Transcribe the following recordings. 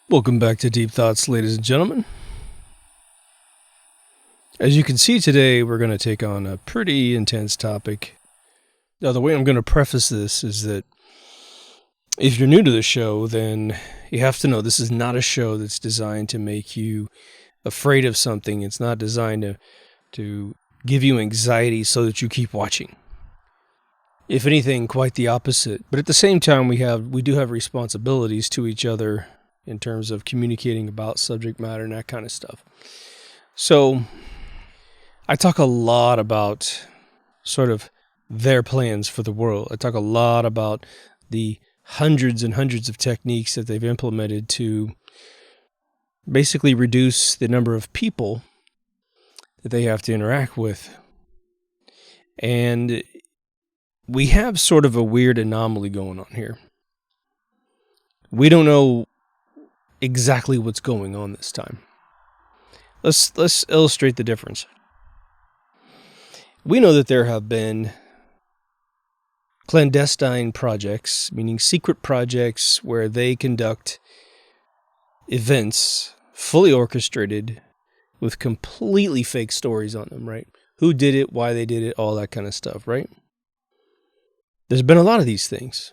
Welcome back to Deep Thoughts, ladies and gentlemen. As you can see today, we're going to take on a pretty intense topic. Now, the way I'm going to preface this is that if you're new to the show, then you have to know this is not a show that's designed to make you afraid of something. It's not designed to give you anxiety so that you keep watching. If anything, quite the opposite. But at the same time, we do have responsibilities to each other in terms of communicating about subject matter and that kind of stuff. So I talk a lot about sort of their plans for the world. I talk a lot about the hundreds and hundreds of techniques that they've implemented to basically reduce the number of people that they have to interact with. And we have sort of a weird anomaly going on here. We don't know exactly what's going on this time. Let's illustrate the difference. We know that there have been clandestine projects, meaning secret projects where they conduct events fully orchestrated with completely fake stories on them, right? Who did it, why they did it, all that kind of stuff, right? There's been a lot of these things.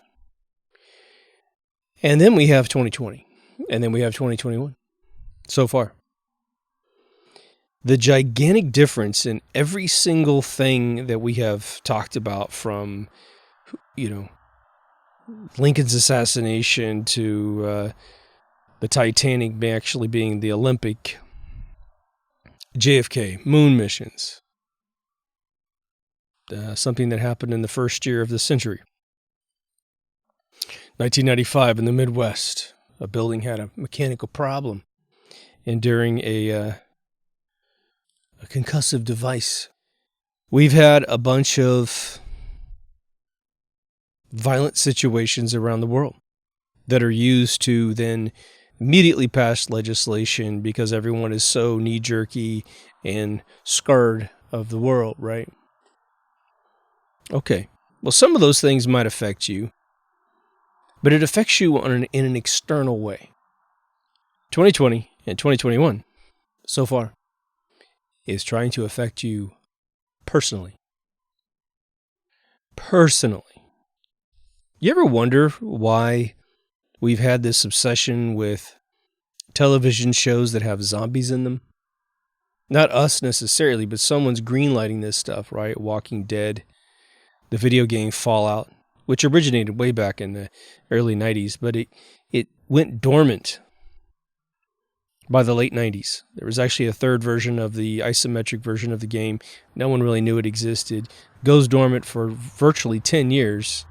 And then we have 2020. And then we have 2021 so far. The gigantic difference in every single thing that we have talked about, from, Lincoln's assassination to the Titanic actually being the Olympic, JFK, moon missions, something that happened in the first year of the century. 1995 in the Midwest. A building had a mechanical problem, and during a concussive device. We've had a bunch of violent situations around the world that are used to then immediately pass legislation because everyone is so knee-jerky and scared of the world, right? Okay, well, some of those things might affect you, but it affects you in an external way. 2020 and 2021, so far, is trying to affect you personally. Personally. You ever wonder why we've had this obsession with television shows that have zombies in them? Not us necessarily, but someone's greenlighting this stuff, right? Walking Dead, the video game Fallout, which originated way back in the early 90s, but it went dormant by the late 90s. There was actually a third version of the isometric version of the game. No one really knew it existed. Goes dormant for virtually 10 years.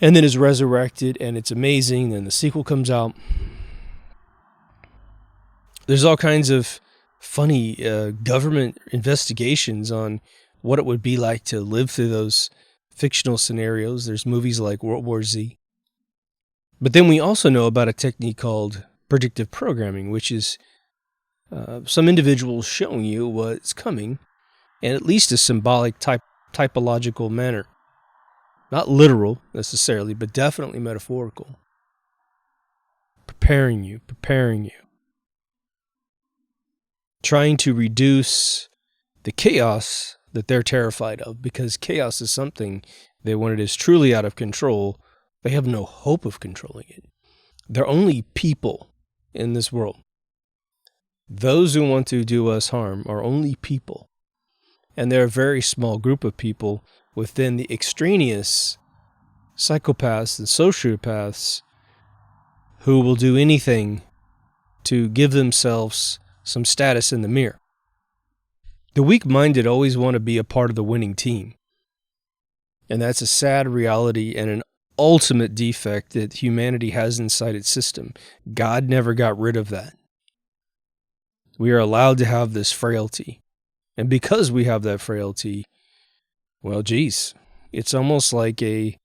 And then is resurrected, and it's amazing. Then the sequel comes out. There's all kinds of funny government investigations on what it would be like to live through those fictional scenarios. There's movies like World War Z. But then we also know about a technique called predictive programming, which is some individuals showing you what's coming in at least a symbolic typological manner. Not literal necessarily, but definitely metaphorical. Preparing you. Trying to reduce the chaos that they're terrified of, because chaos is something that when it is truly out of control, they have no hope of controlling it. They're only people in this world. Those who want to do us harm are only people. And they're a very small group of people within the extraneous psychopaths and sociopaths who will do anything to give themselves some status in the mirror. The weak-minded always want to be a part of the winning team. And that's a sad reality and an ultimate defect that humanity has inside its system. God never got rid of that. We are allowed to have this frailty. And because we have that frailty, well, geez, it's almost like a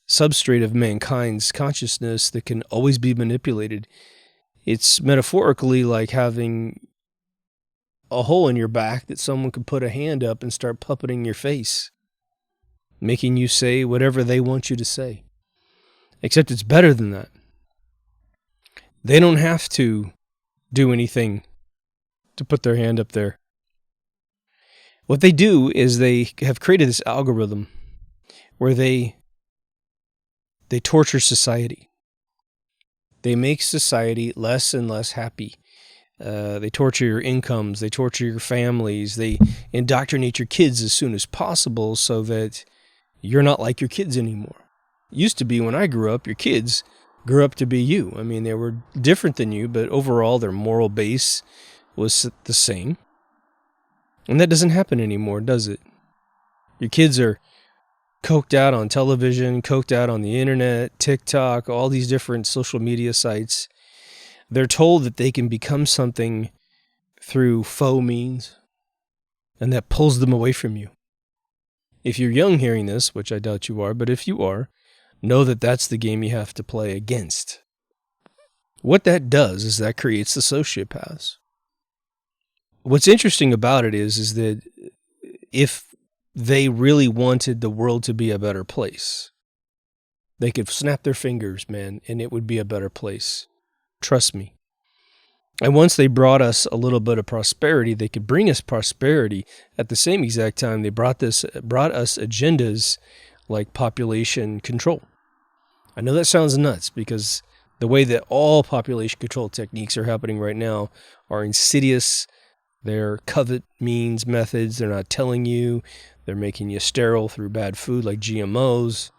substrate of mankind's consciousness that can always be manipulated. It's metaphorically like having a hole in your back that someone could put a hand up and start puppeting your face, making you say whatever they want you to say. Except it's better than that. They don't have to do anything to put their hand up there. What they do is they have created this algorithm where they torture society. They make society less and less happy. They torture your incomes. They torture your families. They indoctrinate your kids as soon as possible so that you're not like your kids anymore. It used to be when I grew up, your kids grew up to be you. I mean, they were different than you, but overall their moral base was the same. And that doesn't happen anymore, does it? Your kids are coked out on television, coked out on the internet, TikTok, all these different social media sites. They're told that they can become something through faux means, and that pulls them away from you. If you're young hearing this, which I doubt you are, but if you are, know that that's the game you have to play against. What that does is that creates the sociopaths. What's interesting about it is that if they really wanted the world to be a better place, they could snap their fingers, man, and it would be a better place. Trust me. And once they brought us a little bit of prosperity, they could bring us prosperity. At the same exact time, they brought us agendas like population control. I know that sounds nuts because the way that all population control techniques are happening right now are insidious. They're covert means methods. They're not telling you. They're making you sterile through bad food like GMOs.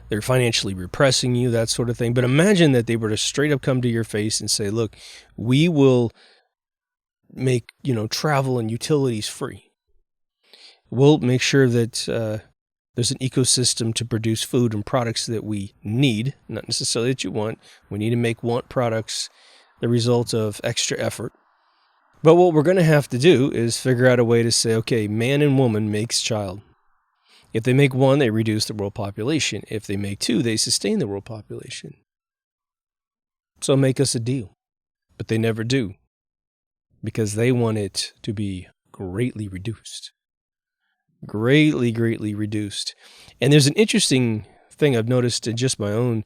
They're financially repressing you, that sort of thing. But imagine that they were to straight up come to your face and say, look, we will make, travel and utilities free. We'll make sure that there's an ecosystem to produce food and products that we need, not necessarily that you want. We need to make want products the result of extra effort. But what we're going to have to do is figure out a way to say, okay, man and woman makes child. If they make one, they reduce the world population. If they make two, they sustain the world population. So make us a deal. But they never do. Because they want it to be greatly reduced. Greatly, greatly reduced. And there's an interesting thing I've noticed in just my own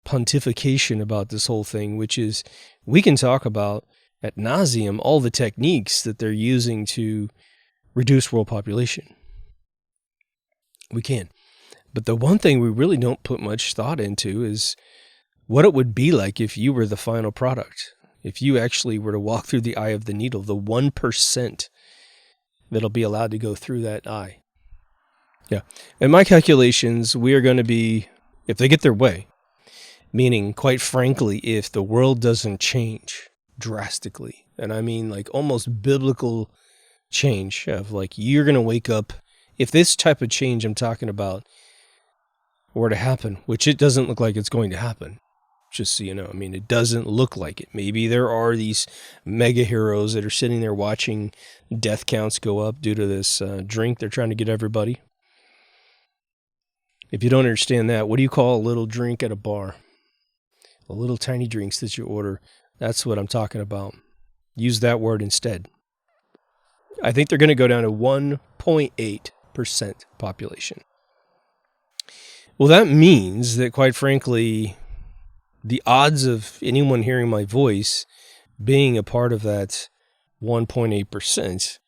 pontification about this whole thing, which is we can talk about ad nauseum all the techniques that they're using to reduce world population. We can. But the one thing we really don't put much thought into is what it would be like if you were the final product. If you actually were to walk through the eye of the needle, the 1% that'll be allowed to go through that eye. Yeah. In my calculations, we are going to be, if they get their way, meaning, quite frankly, if the world doesn't change drastically, and I mean like almost biblical change of like you're going to wake up. If this type of change I'm talking about were to happen, which it doesn't look like it's going to happen, just so you know, I mean, it doesn't look like it. Maybe there are these mega heroes that are sitting there watching death counts go up due to this drink they're trying to get everybody. If you don't understand that, what do you call a little drink at a bar? A little tiny drinks that you order. That's what I'm talking about. Use that word instead. I think they're going to go down to 1.8% population. Well, that means that, quite frankly, the odds of anyone hearing my voice being a part of that 1.8%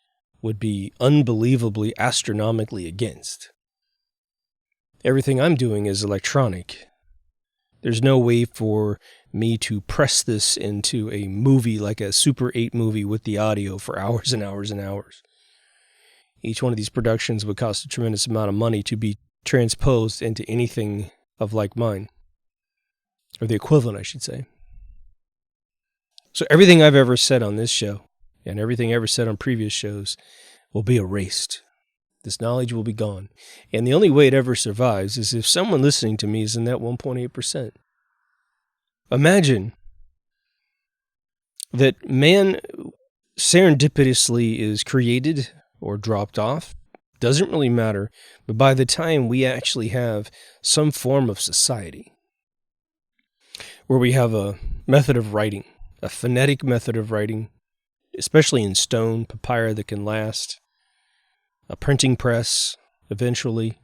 would be unbelievably, astronomically against. Everything I'm doing is electronic. There's no way for me to press this into a movie like a Super 8 movie with the audio for hours and hours and hours. Each one of these productions would cost a tremendous amount of money to be transposed into anything of like mine. Or the equivalent, I should say. So everything I've ever said on this show, and everything I ever said on previous shows, will be erased. This knowledge will be gone. And the only way it ever survives is if someone listening to me is in that 1.8%. Imagine that man serendipitously is created or dropped off. Doesn't really matter. But by the time we actually have some form of society, where we have a method of writing, a phonetic method of writing, especially in stone, papyrus that can last, a printing press, eventually,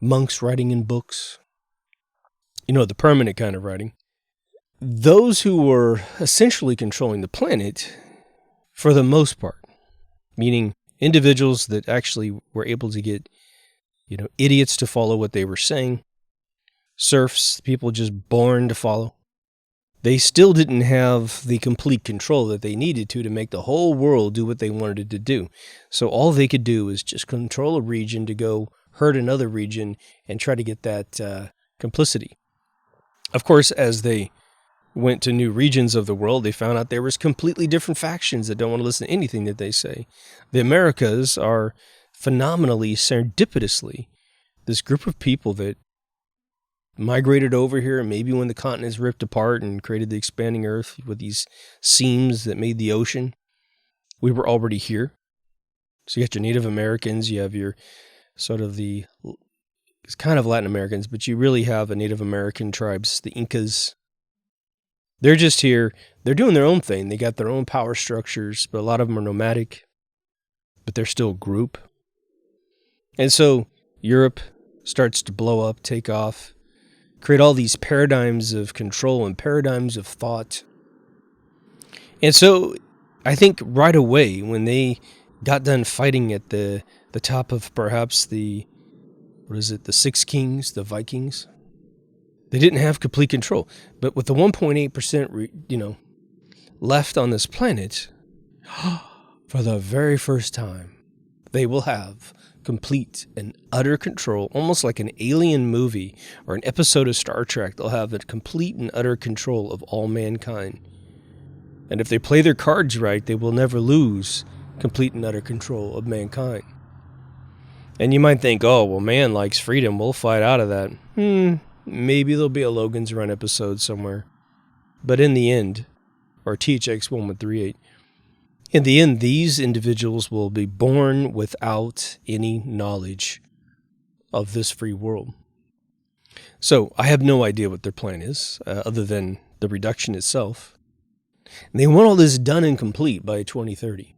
monks writing in books, the permanent kind of writing, those who were essentially controlling the planet, for the most part, meaning individuals that actually were able to get, idiots to follow what they were saying, serfs, people just born to follow, they still didn't have the complete control that they needed to make the whole world do what they wanted it to do. So all they could do is just control a region to go hurt another region and try to get that complicity. Of course, as they went to new regions of the world, they found out there was completely different factions that don't want to listen to anything that they say. The Americas are phenomenally, serendipitously, this group of people that migrated over here, maybe when the continents ripped apart and created the expanding earth with these seams that made the ocean. We were already here. So you got your Native Americans, you have your sort of it's kind of Latin Americans, but you really have a Native American tribes, the Incas. They're just here. They're doing their own thing. They got their own power structures, but a lot of them are nomadic, but they're still a group. And so Europe starts to blow up, take off, create all these paradigms of control and paradigms of thought. And so I think right away when they got done fighting at the top of perhaps the Six Kings, the Vikings, they didn't have complete control. But with the 1.8%, left on this planet, for the very first time, they will have complete and utter control, almost like an alien movie or an episode of Star Trek. They'll have the complete and utter control of all mankind. And if they play their cards right, they will never lose complete and utter control of mankind. And you might think, oh, well, man likes freedom. We'll fight out of that. Maybe there'll be a Logan's Run episode somewhere. But in the end, or THX 1138, in the end, these individuals will be born without any knowledge of this free world. So I have no idea what their plan is, other than the reduction itself. And they want all this done and complete by 2030.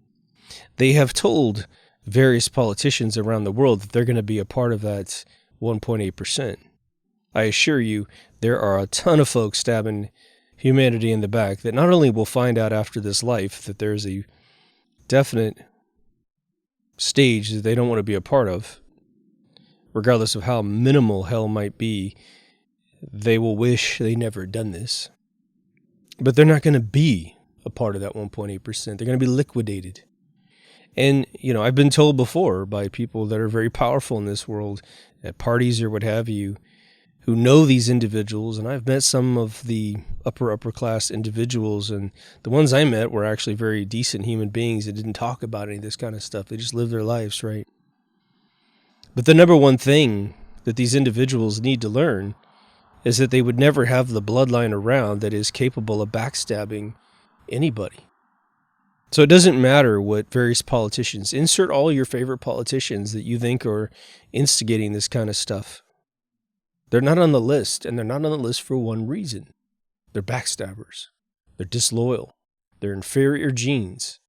They have told various politicians around the world that they're going to be a part of that 1.8%. I assure you, there are a ton of folks stabbing humanity in the back that not only will find out after this life that there's a definite stage that they don't want to be a part of, regardless of how minimal hell might be, they will wish they never done this. But they're not going to be a part of that 1.8%. They're going to be liquidated. And, I've been told before by people that are very powerful in this world, at parties or what have you, who know these individuals, and I've met some of the upper class individuals, and the ones I met were actually very decent human beings that didn't talk about any of this kind of stuff. They just lived their lives, right? But the number one thing that these individuals need to learn is that they would never have the bloodline around that is capable of backstabbing anybody. So it doesn't matter what various politicians, insert all your favorite politicians that you think are instigating this kind of stuff. They're not on the list, and they're not on the list for one reason. They're backstabbers. They're disloyal. They're inferior genes.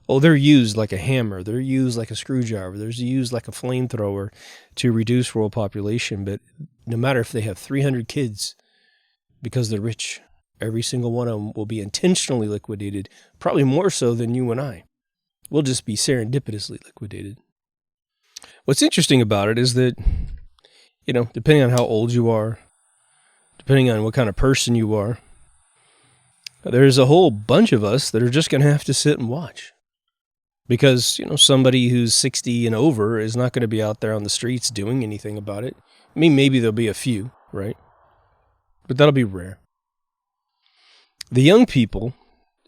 Oh, they're used like a hammer. They're used like a screwdriver. They're used like a flamethrower to reduce world population. But no matter if they have 300 kids, because they're rich, every single one of them will be intentionally liquidated, probably more so than you and I. We'll just be serendipitously liquidated. What's interesting about it is that, depending on how old you are, depending on what kind of person you are, there's a whole bunch of us that are just going to have to sit and watch. Because, somebody who's 60 and over is not going to be out there on the streets doing anything about it. I mean, maybe there'll be a few, right? But that'll be rare. The young people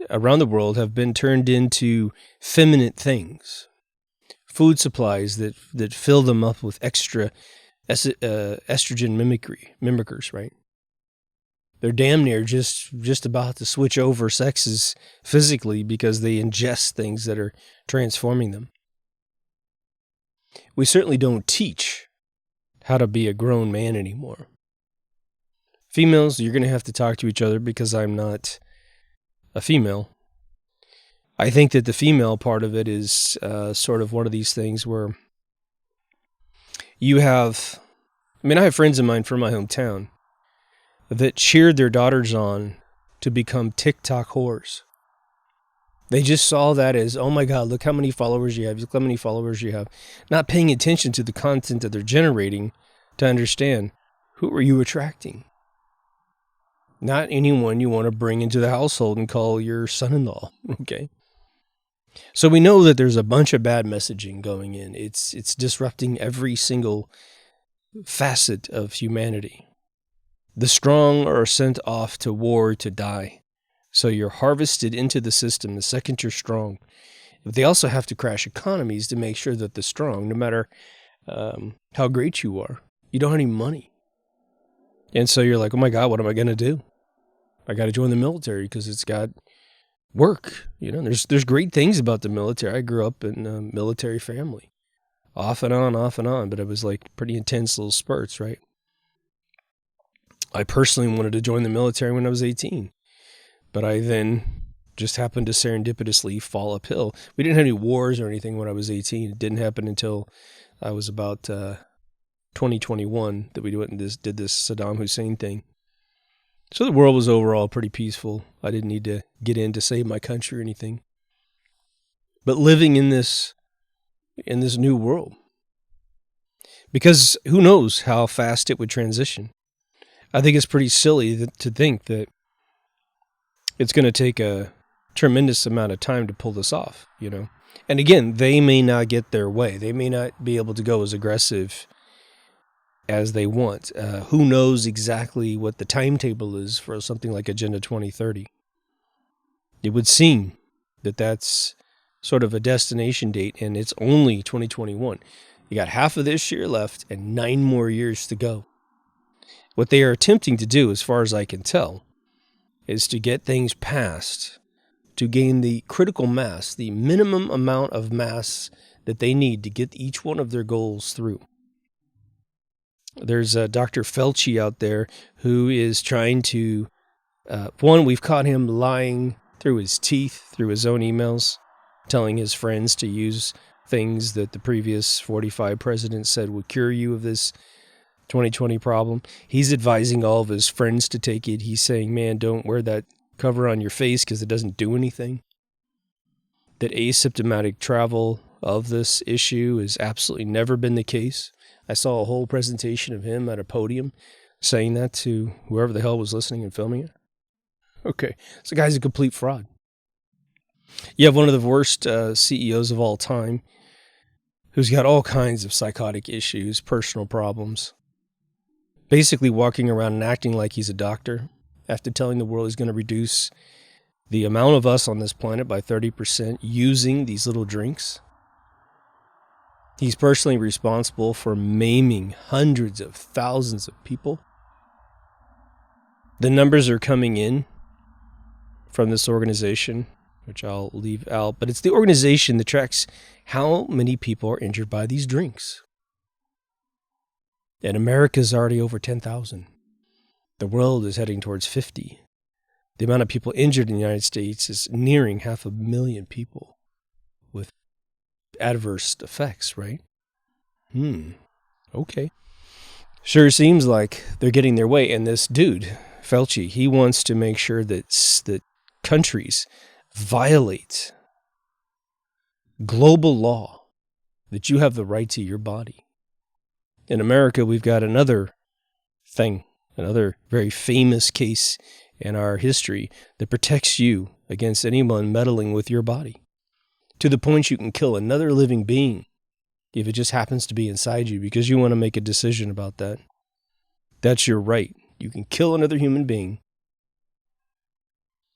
around the world have been turned into feminine things, food supplies that fill them up with extra estrogen mimickers, right? They're damn near just about to switch over sexes physically because they ingest things that are transforming them. We certainly don't teach how to be a grown man anymore. Females, you're going to have to talk to each other because I'm not a female. I think that the female part of it is sort of one of these things where I have friends of mine from my hometown that cheered their daughters on to become TikTok whores. They just saw that as, oh my God, look how many followers you have. Look how many followers you have. Not paying attention to the content that they're generating to understand who are you attracting. Not anyone you want to bring into the household and call your son-in-law, okay? So we know that there's a bunch of bad messaging going in. It's disrupting every single facet of humanity. The strong are sent off to war to die. So you're harvested into the system the second you're strong. But they also have to crash economies to make sure that the strong, no matter how great you are, you don't have any money. And so you're like, oh my God, what am I going to do? I got to join the military because it's got work. You know, there's great things about the military. I grew up in a military family. Off and on, but it was like pretty intense little spurts, right? I personally wanted to join the military when I was 18, but I then just happened to serendipitously fall uphill. We didn't have any wars or anything when I was 18. It didn't happen until I was about 2021 that we went and did this Saddam Hussein thing. So the world was overall pretty peaceful. I didn't need to get in to save my country or anything. But living in this new world, because who knows how fast it would transition. I think it's pretty silly to think that it's going to take a tremendous amount of time to pull this off, you know. And again, they may not get their way. They may not be able to go as aggressive as they want. Who knows exactly what the timetable is for something like Agenda 2030? It would seem that that's sort of a destination date, and it's only 2021. You got half of this year left and 9 more years to go. What they are attempting to do, as far as I can tell, is to get things passed, to gain the critical mass, the minimum amount of mass that they need to get each one of their goals through. There's Dr. Fauci out there who is trying to, we've caught him lying through his teeth, through his own emails, telling his friends to use things that the previous 45 presidents said would cure you of this 2020 problem. He's advising all of his friends to take it. He's saying, man, don't wear that cover on your face because it doesn't do anything. That asymptomatic travel of this issue has absolutely never been the case. I saw a whole presentation of him at a podium saying that to whoever the hell was listening and filming it. Okay, so the guy's a complete fraud. You have one of the worst CEOs of all time who's got all kinds of psychotic issues, personal problems, basically walking around and acting like he's a doctor after telling the world he's going to reduce the amount of us on this planet by 30% using these little drinks. He's personally responsible for maiming hundreds of thousands of people. The numbers are coming in from this organization, which I'll leave out, but it's the organization that tracks how many people are injured by these drinks. And America's already over 10,000. The world is heading towards 50. The amount of people injured in the United States is nearing 500,000 people with adverse effects, right? Okay. Sure seems like they're getting their way. And this dude, Fauci, he wants to make sure that countries violate global law, that you have the right to your body. In America, we've got another thing, another very famous case in our history that protects you against anyone meddling with your body, to the point you can kill another living being if it just happens to be inside you because you want to make a decision about that. That's your right. You can kill another human being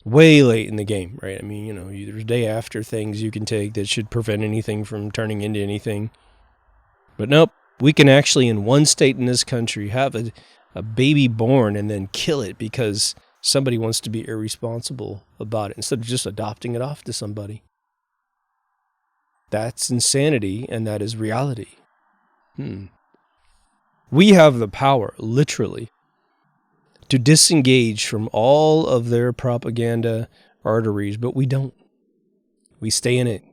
way late in the game, right? I mean, you know, there's day after things you can take that should prevent anything from turning into anything. But nope, we can actually, in one state in this country, have a baby born and then kill it because somebody wants to be irresponsible about it instead of just adopting it off to somebody. That's insanity, and that is reality. We have the power, literally, to disengage from all of their propaganda arteries, but we don't. We stay in it.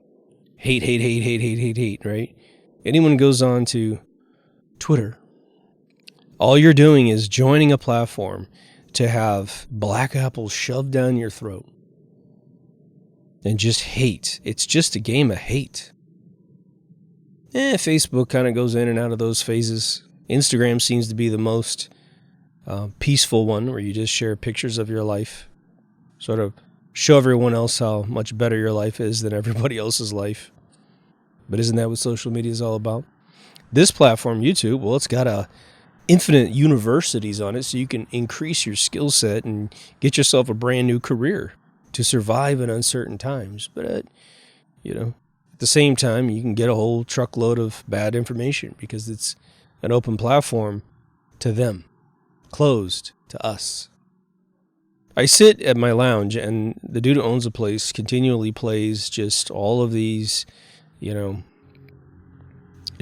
Hate, right? Anyone goes on to Twitter, all you're doing is joining a platform to have black apples shoved down your throat and just hate. It's just a game of hate. Facebook kind of goes in and out of those phases. Instagram seems to be the most peaceful one, where you just share pictures of your life, sort of show everyone else how much better your life is than everybody else's life. But isn't that what social media is all about? This platform, YouTube, well, it's got infinite universities on it, so you can increase your skill set and get yourself a brand new career to survive in uncertain times. But, at the same time, you can get a whole truckload of bad information because it's an open platform to them, closed to us. I sit at my lounge, and the dude who owns the place continually plays just all of these,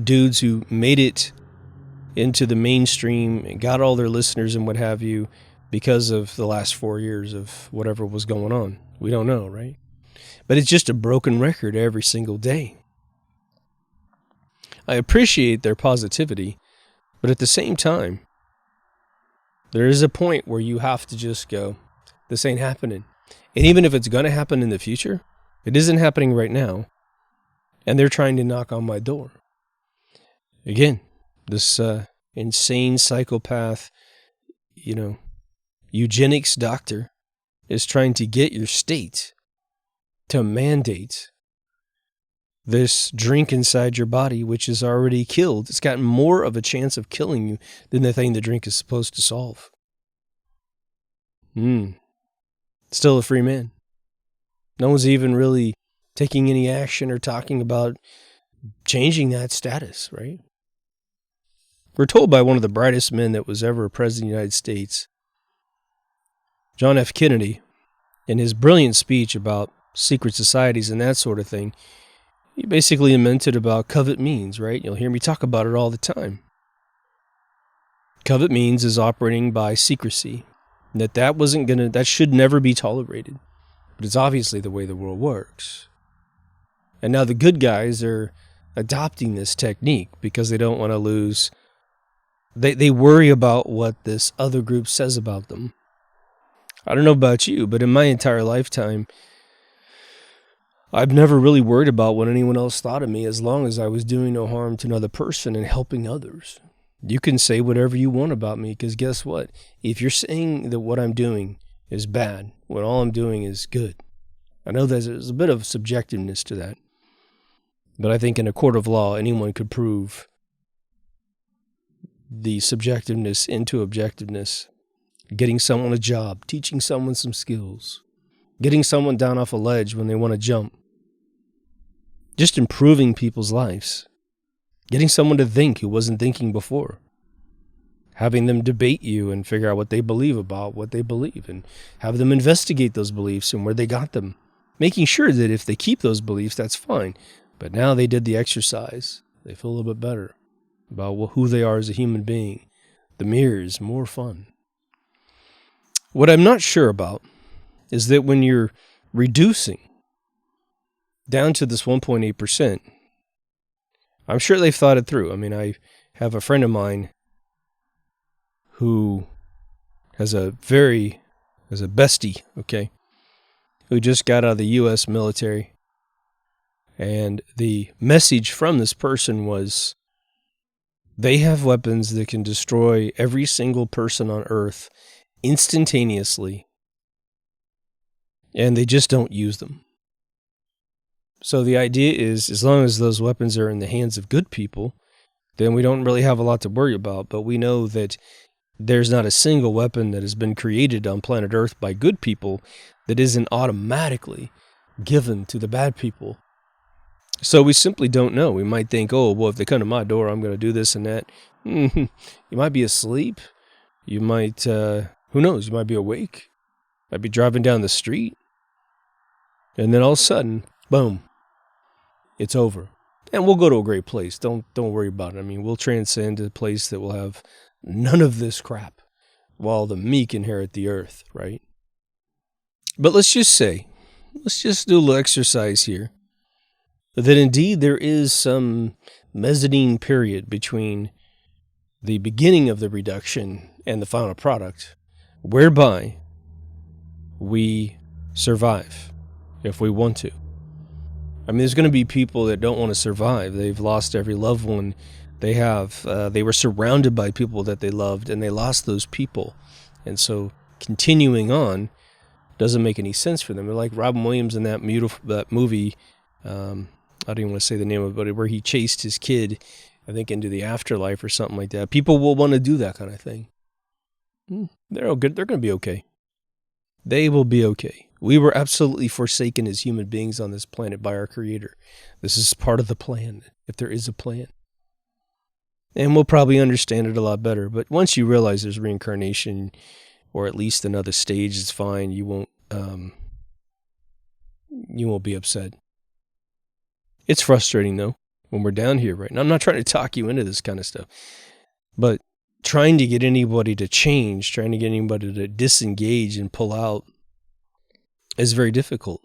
dudes who made it into the mainstream and got all their listeners and what have you because of the last 4 years of whatever was going on. We don't know, right? But it's just a broken record every single day. I appreciate their positivity, but at the same time, there is a point where you have to just go, this ain't happening. And even if it's going to happen in the future, it isn't happening right now. And they're trying to knock on my door. Again, this insane psychopath, eugenics doctor is trying to get your state to mandate this drink inside your body, which is already killed. It's got more of a chance of killing you than the thing the drink is supposed to solve. Still a free man. No one's even really taking any action or talking about changing that status, right? We're told by one of the brightest men that was ever a president of the United States, John F. Kennedy, in his brilliant speech about secret societies and that sort of thing, he basically lamented about covet means, right? You'll hear me talk about it all the time. Covet means is operating by secrecy. That should never be tolerated. But it's obviously the way the world works. And now the good guys are adopting this technique because they don't want to lose. They worry about what this other group says about them. I don't know about you, but in my entire lifetime, I've never really worried about what anyone else thought of me as long as I was doing no harm to another person and helping others. You can say whatever you want about me, because guess what? If you're saying that what I'm doing is bad, when all I'm doing is good, I know there's a bit of subjectiveness to that, but I think in a court of law, anyone could prove the subjectiveness into objectiveness. Getting someone a job, teaching someone some skills, getting someone down off a ledge when they want to jump, just improving people's lives, getting someone to think who wasn't thinking before, having them debate you and figure out what they believe about what they believe, and have them investigate those beliefs and where they got them, making sure that if they keep those beliefs, that's fine. But now they did the exercise. They feel a little bit better about who they are as a human being. The mirror is more fun. What I'm not sure about is that when you're reducing down to this 1.8%, I'm sure they've thought it through. I mean, I have a friend of mine who has a bestie, okay, who just got out of the U.S. military. And the message from this person was, they have weapons that can destroy every single person on Earth instantaneously, and they just don't use them. So the idea is, as long as those weapons are in the hands of good people, then we don't really have a lot to worry about. But we know that there's not a single weapon that has been created on planet Earth by good people that isn't automatically given to the bad people. So we simply don't know. We might think, oh, well, if they come to my door, I'm going to do this and that. You might be asleep. You might, who knows? You might be awake. Might be driving down the street. And then all of a sudden, boom, it's over. And we'll go to a great place. Don't worry about it. I mean, we'll transcend to a place that will have none of this crap while the meek inherit the earth, right? But let's just do a little exercise here, that indeed there is some mezzanine period between the beginning of the reduction and the final product, whereby we survive if we want to. I mean, there's going to be people that don't want to survive. They've lost every loved one they have. They were surrounded by people that they loved, and they lost those people. And so continuing on doesn't make any sense for them. They're like Robin Williams in that movie, I don't even want to say the name of it, but where he chased his kid, I think, into the afterlife or something like that. People will want to do that kind of thing. They're all good. They're going to be okay. They will be okay. We were absolutely forsaken as human beings on this planet by our Creator. This is part of the plan, if there is a plan. And we'll probably understand it a lot better. But once you realize there's reincarnation, or at least another stage, it's fine. You won't be upset. It's frustrating, though, when we're down here, right? And I'm not trying to talk you into this kind of stuff. But trying to get anybody to change, trying to get anybody to disengage and pull out is very difficult.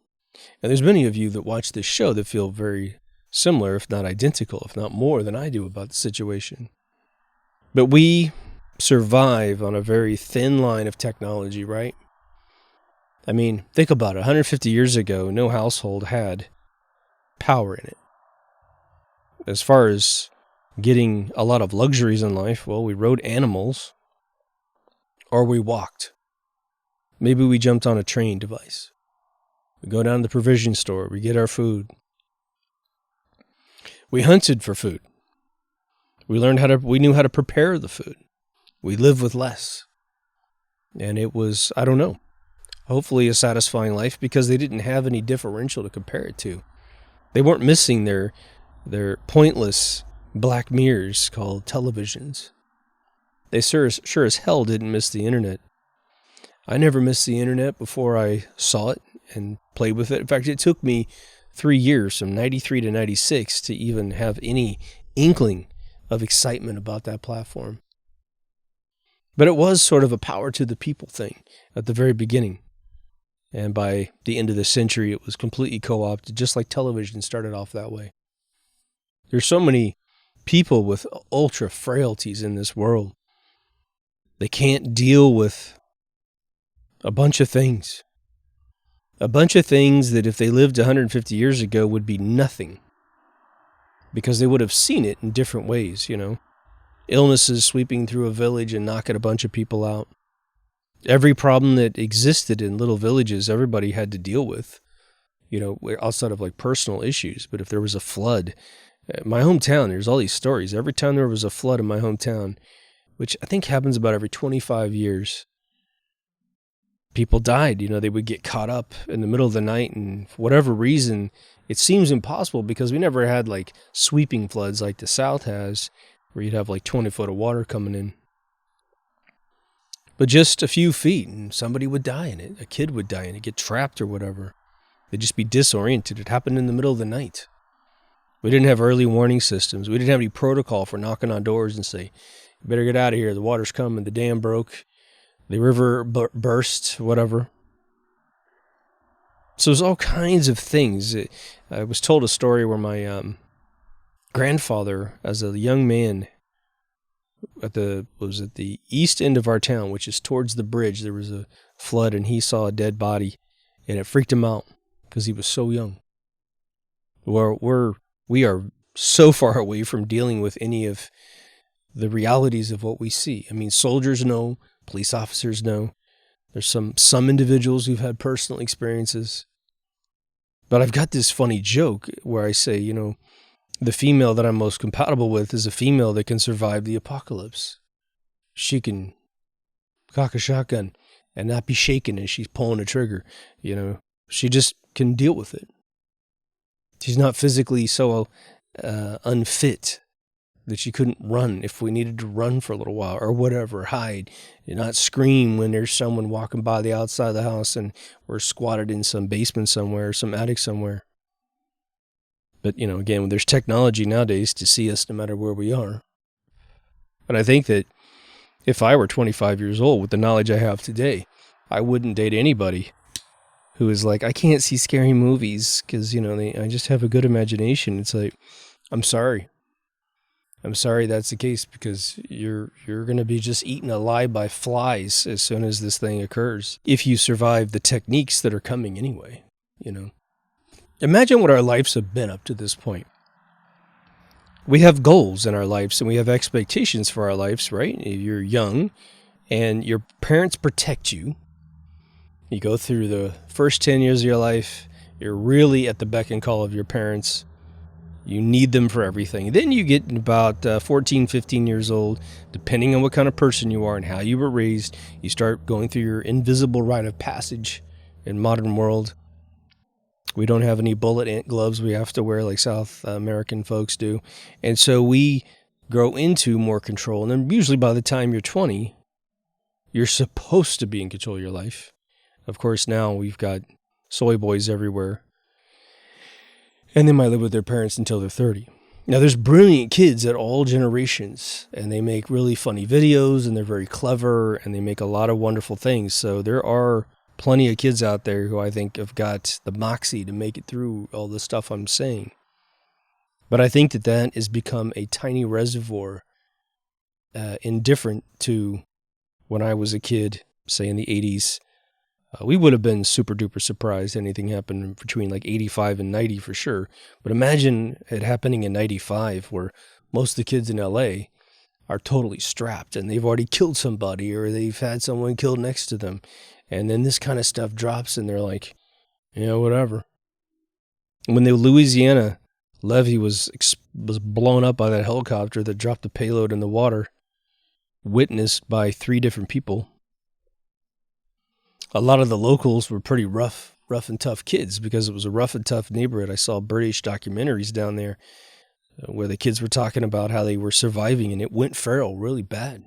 And there's many of you that watch this show that feel very similar, if not identical, if not more than I do about the situation. But we survive on a very thin line of technology, right? I mean, think about it. 150 years ago, no household had power in it. As far as getting a lot of luxuries in life, well, we rode animals or we walked. Maybe we jumped on a train device. We go down to the provision store. We get our food. We hunted for food. We knew how to prepare the food. We lived with less. And it was, I don't know, hopefully a satisfying life because they didn't have any differential to compare it to. They weren't missing their pointless black mirrors called televisions. They sure as hell didn't miss the internet. I never missed the internet before I saw it and played with it. In fact, it took me 3 years, from 93 to 96, to even have any inkling of excitement about that platform. But it was sort of a power to the people thing at the very beginning. And by the end of the century, it was completely co-opted, just like television started off that way. There's so many people with ultra frailties in this world. They can't deal with a bunch of things. A bunch of things that if they lived 150 years ago would be nothing. Because they would have seen it in different ways, you know. Illnesses sweeping through a village and knocking a bunch of people out. Every problem that existed in little villages, everybody had to deal with, you know, outside of like personal issues. But if there was a flood, my hometown, there's all these stories. Every time there was a flood in my hometown, which I think happens about every 25 years, people died. You know, they would get caught up in the middle of the night, and for whatever reason, it seems impossible because we never had like sweeping floods like the South has, where you'd have like 20 foot of water coming in. But just a few feet, and somebody would die in it. A kid would die in it, get trapped or whatever. They'd just be disoriented. It happened in the middle of the night. We didn't have early warning systems. We didn't have any protocol for knocking on doors and say, you better get out of here. The water's coming. The dam broke. The river burst, whatever. So there's all kinds of things. I was told a story where my grandfather, as a young man, was at the east end of our town, which is towards the bridge. There was a flood, and he saw a dead body, and it freaked him out because he was so young. We are so far away from dealing with any of the realities of what we see. I mean, soldiers know, police officers know. There's some individuals who've had personal experiences. But I've got this funny joke where I say, you know, the female that I'm most compatible with is a female that can survive the apocalypse. She can cock a shotgun and not be shaken as she's pulling a trigger. You know, she just can deal with it. She's not physically so unfit that she couldn't run if we needed to run for a little while or whatever, hide, and not scream when there's someone walking by the outside of the house and we're squatted in some basement somewhere, some attic somewhere. But, you know, again, there's technology nowadays to see us no matter where we are. And I think that if I were 25 years old with the knowledge I have today, I wouldn't date anybody who is like, I can't see scary movies because, you know, I just have a good imagination. It's like, I'm sorry. I'm sorry that's the case, because you're going to be just eaten alive by flies as soon as this thing occurs, if you survive the techniques that are coming anyway, you know. Imagine what our lives have been up to this point. We have goals in our lives and we have expectations for our lives, right? You're young and your parents protect you. You go through the first 10 years of your life, you're really at the beck and call of your parents. You need them for everything. Then you get about 14, 15 years old, depending on what kind of person you are and how you were raised, you start going through your invisible rite of passage in modern world. We don't have any bullet gloves we have to wear like South American folks do. And so we grow into more control. And then usually by the time you're 20, you're supposed to be in control of your life. Of course, now we've got soy boys everywhere. And they might live with their parents until they're 30. Now, there's brilliant kids at all generations, and they make really funny videos, and they're very clever, and they make a lot of wonderful things. So there are plenty of kids out there who I think have got the moxie to make it through all the stuff I'm saying. But I think that has become a tiny reservoir, indifferent to when I was a kid, say in the 80s. We would have been super duper surprised anything happened between like 85 and 90 for sure. But imagine it happening in 95, where most of the kids in LA are totally strapped and they've already killed somebody or they've had someone killed next to them. And then this kind of stuff drops and they're like, yeah, whatever. When the Louisiana levee was blown up by that helicopter that dropped the payload in the water, witnessed by 3 different people, a lot of the locals were pretty rough and tough kids because it was a rough and tough neighborhood. I saw British documentaries down there where the kids were talking about how they were surviving, and it went feral really bad.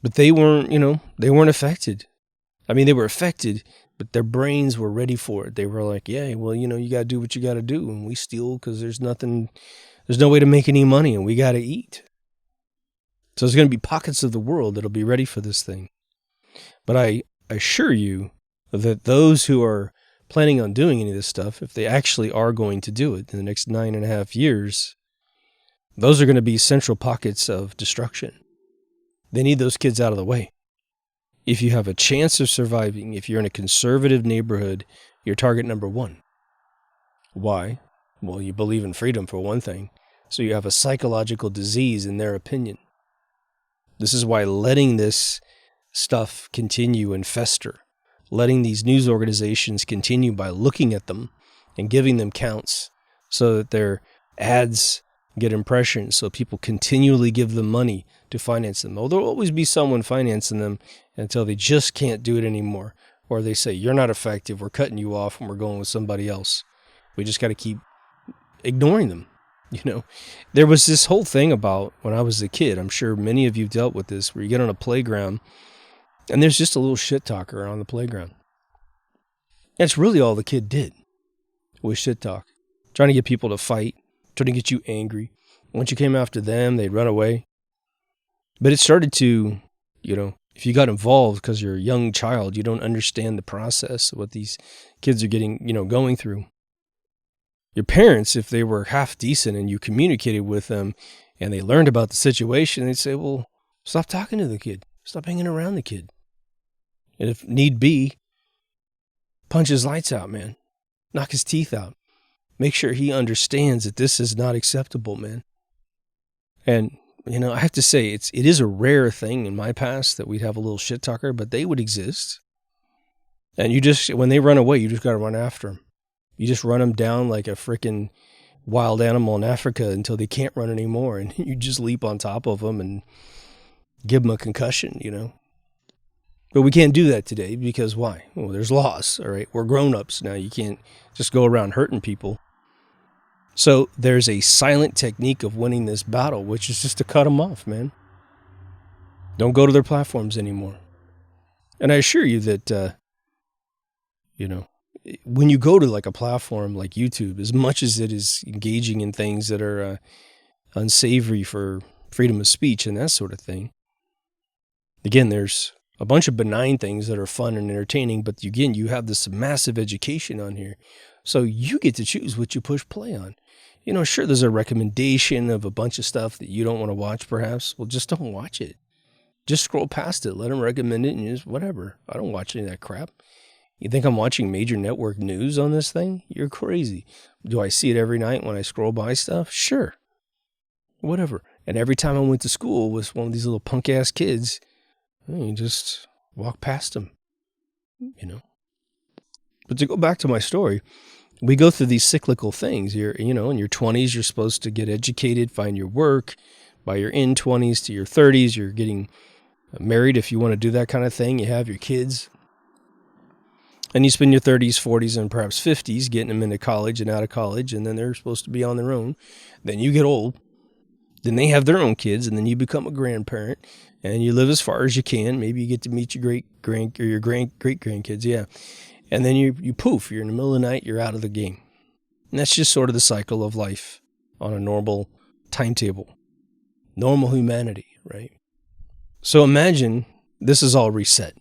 But they weren't, they weren't affected. I mean, they were affected, but their brains were ready for it. They were like, yeah, well, you got to do what you got to do, and we steal because there's no way to make any money, and we got to eat. So there's going to be pockets of the world that'll be ready for this thing. But I assure you that those who are planning on doing any of this stuff, if they actually are going to do it in the next 9.5 years, those are going to be central pockets of destruction. They need those kids out of the way. If you have a chance of surviving, if you're in a conservative neighborhood, you're target number 1. Why? Well, you believe in freedom for one thing, so you have a psychological disease in their opinion. This is why letting this stuff continue and fester, letting these news organizations continue by looking at them and giving them counts so that their ads get impressions, so people continually give them money to finance them. Well, there'll always be someone financing them until they just can't do it anymore, or they say, you're not effective, we're cutting you off and we're going with somebody else. We just got to keep ignoring them. There was this whole thing about when I was a kid, I'm sure many of you dealt with this, where you get on a playground and there's just a little shit talker on the playground. That's really all the kid did was shit talk, trying to get people to fight, trying to get you angry. Once you came after them, they'd run away. But it started to, if you got involved because you're a young child, you don't understand the process of what these kids are getting, going through. Your parents, if they were half decent and you communicated with them and they learned about the situation, they'd say, well, stop talking to the kid. Stop hanging around the kid. And if need be, punch his lights out, man. Knock his teeth out. Make sure he understands that this is not acceptable, man. And, I have to say, it is a rare thing in my past that we'd have a little shit talker, but they would exist. And when they run away, you just got to run after them. You just run them down like a freaking wild animal in Africa until they can't run anymore. And you just leap on top of them and give them a concussion, But we can't do that today because why? Well, there's laws, all right? We're grown-ups now. You can't just go around hurting people. So there's a silent technique of winning this battle, which is just to cut them off, man. Don't go to their platforms anymore. And I assure you that, when you go to like a platform like YouTube, as much as it is engaging in things that are unsavory for freedom of speech and that sort of thing, again, there's a bunch of benign things that are fun and entertaining, but you have this massive education on here. So you get to choose what you push play on. Sure, there's a recommendation of a bunch of stuff that you don't want to watch, perhaps. Well, just don't watch it. Just scroll past it. Let them recommend it and just whatever. I don't watch any of that crap. You think I'm watching major network news on this thing? You're crazy. Do I see it every night when I scroll by stuff? Sure. Whatever. And every time I went to school with one of these little punk-ass kids, you just walk past them, But to go back to my story, we go through these cyclical things. In your 20s, you're supposed to get educated, find your work. By your in 20s to your 30s, you're getting married if you want to do that kind of thing. You have your kids. And you spend your 30s, 40s, and perhaps 50s getting them into college and out of college, and then they're supposed to be on their own. Then you get old. Then they have their own kids, and then you become a grandparent, and you live as far as you can. Maybe you get to meet your great-grandkids, yeah. And then you poof, you're in the middle of the night, you're out of the game. And that's just sort of the cycle of life on a normal timetable. Normal humanity, right? So imagine this is all reset.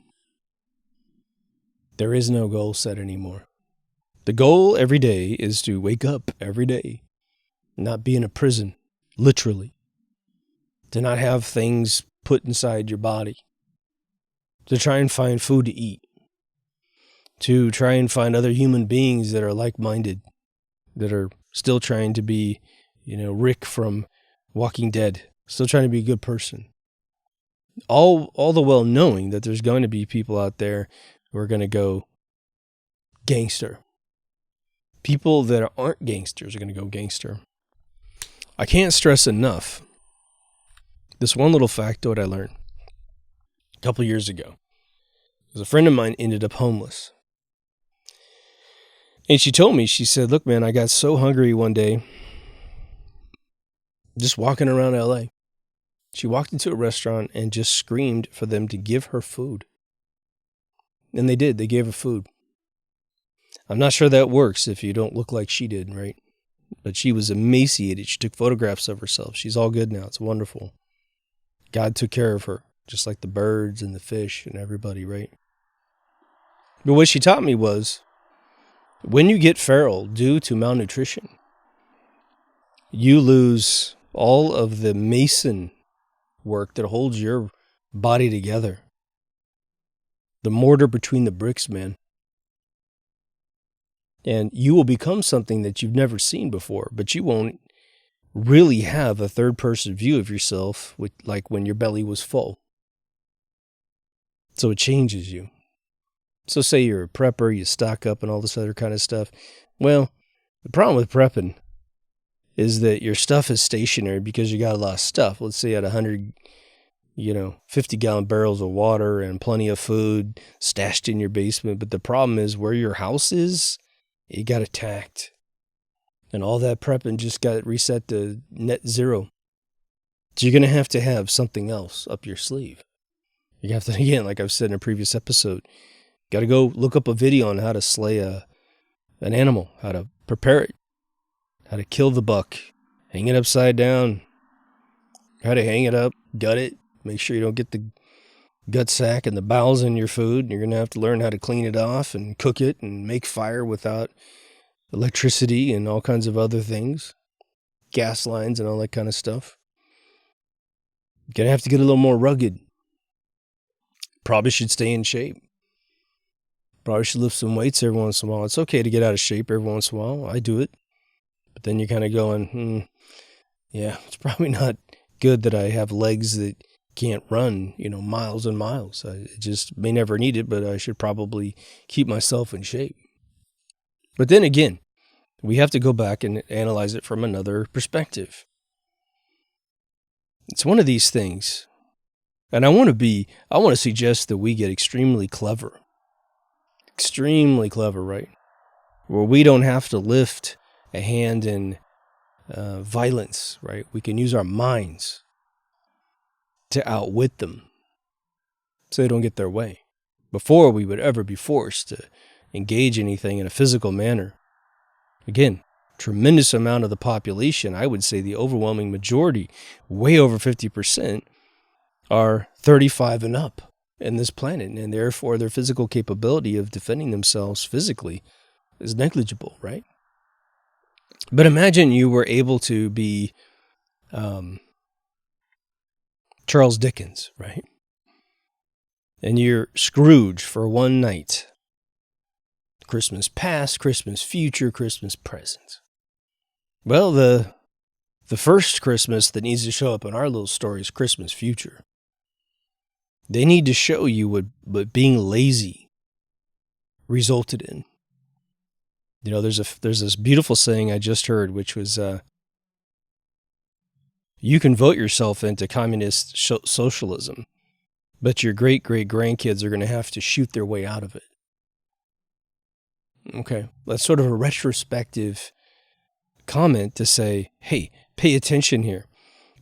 There is no goal set anymore. The goal every day is to wake up every day, not be in a prison, literally. To not have things put inside your body. To try and find food to eat. To try and find other human beings that are like-minded, that are still trying to be, Rick from Walking Dead, still trying to be a good person. All the while knowing that there's going to be people out there who are going to go gangster. People that aren't gangsters are going to go gangster. I can't stress enough this one little factoid I learned a couple years ago. A friend of mine ended up homeless. And she told me, she said, look, man, I got so hungry one day just walking around LA. She walked into a restaurant and just screamed for them to give her food. And they did. They gave her food. I'm not sure that works if you don't look like she did, right? But she was emaciated. She took photographs of herself. She's all good now. It's wonderful. God took care of her, just like the birds and the fish and everybody, right? But what she taught me was, when you get feral due to malnutrition, you lose all of the mason work that holds your body together. The mortar between the bricks, man. And you will become something that you've never seen before, but you won't really have a third-person view of yourself like when your belly was full. So it changes you. So say you're a prepper, you stock up and all this other kind of stuff. Well, the problem with prepping is that your stuff is stationary because you got a lot of stuff. Let's say you had 100, 50-gallon barrels of water and plenty of food stashed in your basement. But the problem is where your house is, it got attacked. And all that prepping just got reset to net zero. So you're going to have something else up your sleeve. You have to, again, like I've said in a previous episode, got to go look up a video on how to slay an animal, how to prepare it, how to kill the buck, hang it upside down, how to hang it up, gut it, make sure you don't get the gut sack and the bowels in your food. You're going to have to learn how to clean it off and cook it and make fire without electricity and all kinds of other things, gas lines and all that kind of stuff. You're going to have to get a little more rugged. Probably should stay in shape. Probably should lift some weights every once in a while. It's okay to get out of shape every once in a while. I do it. But then you're kind of going, yeah, it's probably not good that I have legs that can't run, miles and miles. I just may never need it, but I should probably keep myself in shape. But then again, we have to go back and analyze it from another perspective. It's one of these things. And I want to suggest that we get extremely clever. Extremely clever, right? Where we don't have to lift a hand in violence, right? We can use our minds to outwit them so they don't get their way. Before we would ever be forced to engage anything in a physical manner. Again, tremendous amount of the population, I would say the overwhelming majority, way over 50%, are 35 and up in this planet, and therefore their physical capability of defending themselves physically is negligible, right? But imagine you were able to be Charles Dickens, right? And you're Scrooge for one night. Christmas past, Christmas future, Christmas present. Well, the first Christmas that needs to show up in our little story is Christmas future. They need to show you what being lazy resulted in. You know, there's this beautiful saying I just heard, which was, you can vote yourself into communist socialism, but your great-great-grandkids are going to have to shoot their way out of it. Okay, that's sort of a retrospective comment to say, hey, pay attention here.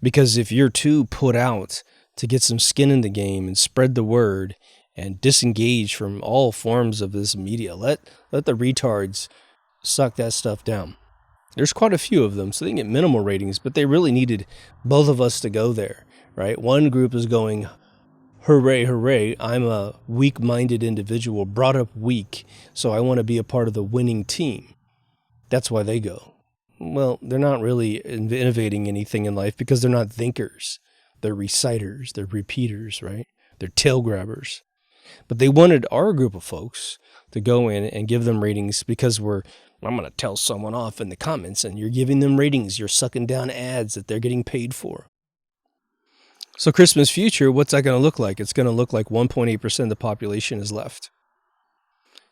Because if you're too put out to get some skin in the game and spread the word and disengage from all forms of this media, let the retards suck that stuff down. There's quite a few of them, so they can get minimal ratings, but they really needed both of us to go there, right? One group is going, hooray, hooray, I'm a weak-minded individual, brought up weak, so I want to be a part of the winning team. That's why they go. Well, they're not really innovating anything in life because they're not thinkers. They're reciters, they're repeaters, right? They're tail grabbers. But they wanted our group of folks to go in and give them ratings because I'm going to tell someone off in the comments and you're giving them ratings. You're sucking down ads that they're getting paid for. So Christmas future, what's that going to look like? It's going to look like 1.8% of the population is left.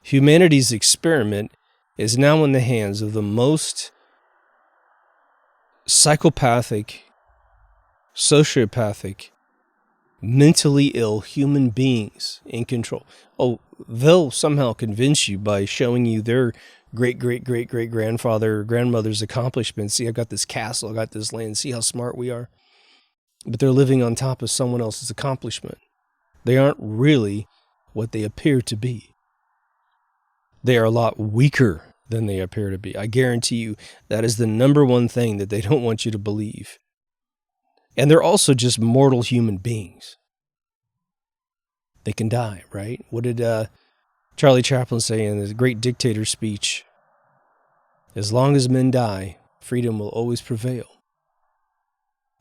Humanity's experiment is now in the hands of the most psychopathic, sociopathic, mentally ill human beings in control. Oh, they'll somehow convince you by showing you their great-great-great-great-grandfather or grandmother's accomplishments. See, I got this castle, I got this land, see how smart we are. But they're living on top of someone else's accomplishment. They aren't really what they appear to be. They are a lot weaker than they appear to be. I guarantee you that is the number one thing that they don't want you to believe. And they're also just mortal human beings. They can die, right? What did Charlie Chaplin say in his great dictator speech? As long as men die, freedom will always prevail.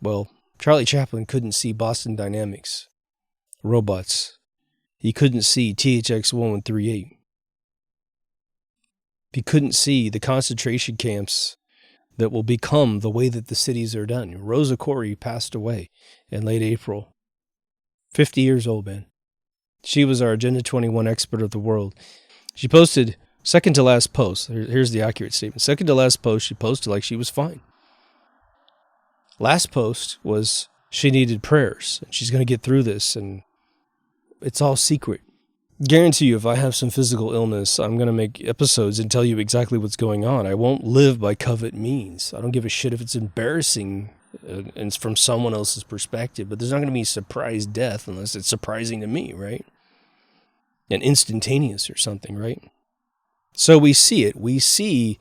Well, Charlie Chaplin couldn't see Boston Dynamics, robots. He couldn't see THX 1138. He couldn't see the concentration camps that will become the way that the cities are done. Rosa Koire passed away in late April. 50 years old, man. She was our Agenda 21 expert of the world. She posted second to last post. Here's the accurate statement. Second to last post, she posted like she was fine. Last post was she needed prayers. And she's going to get through this. And it's all secret. Guarantee you, if I have some physical illness, I'm going to make episodes and tell you exactly what's going on. I won't live by covert means. I don't give a shit if it's embarrassing and it's from someone else's perspective, but there's not going to be surprise death unless it's surprising to me, right? And instantaneous or something, right? So we see it. We see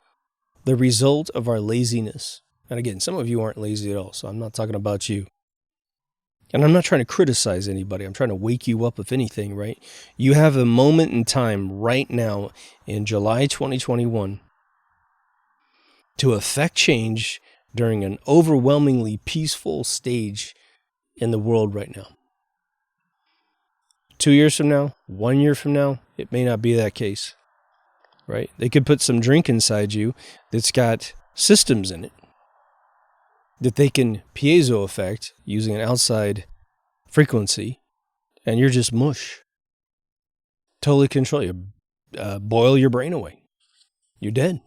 the result of our laziness. And again, some of you aren't lazy at all, so I'm not talking about you. And I'm not trying to criticize anybody. I'm trying to wake you up, if anything, right? You have a moment in time right now in July 2021 to affect change during an overwhelmingly peaceful stage in the world right now. 2 years from now, 1 year from now, it may not be that case, right? They could put some drink inside you that's got systems in it that they can piezo effect using an outside frequency, and you're just mush. Totally control you. Boil your brain away. You're dead.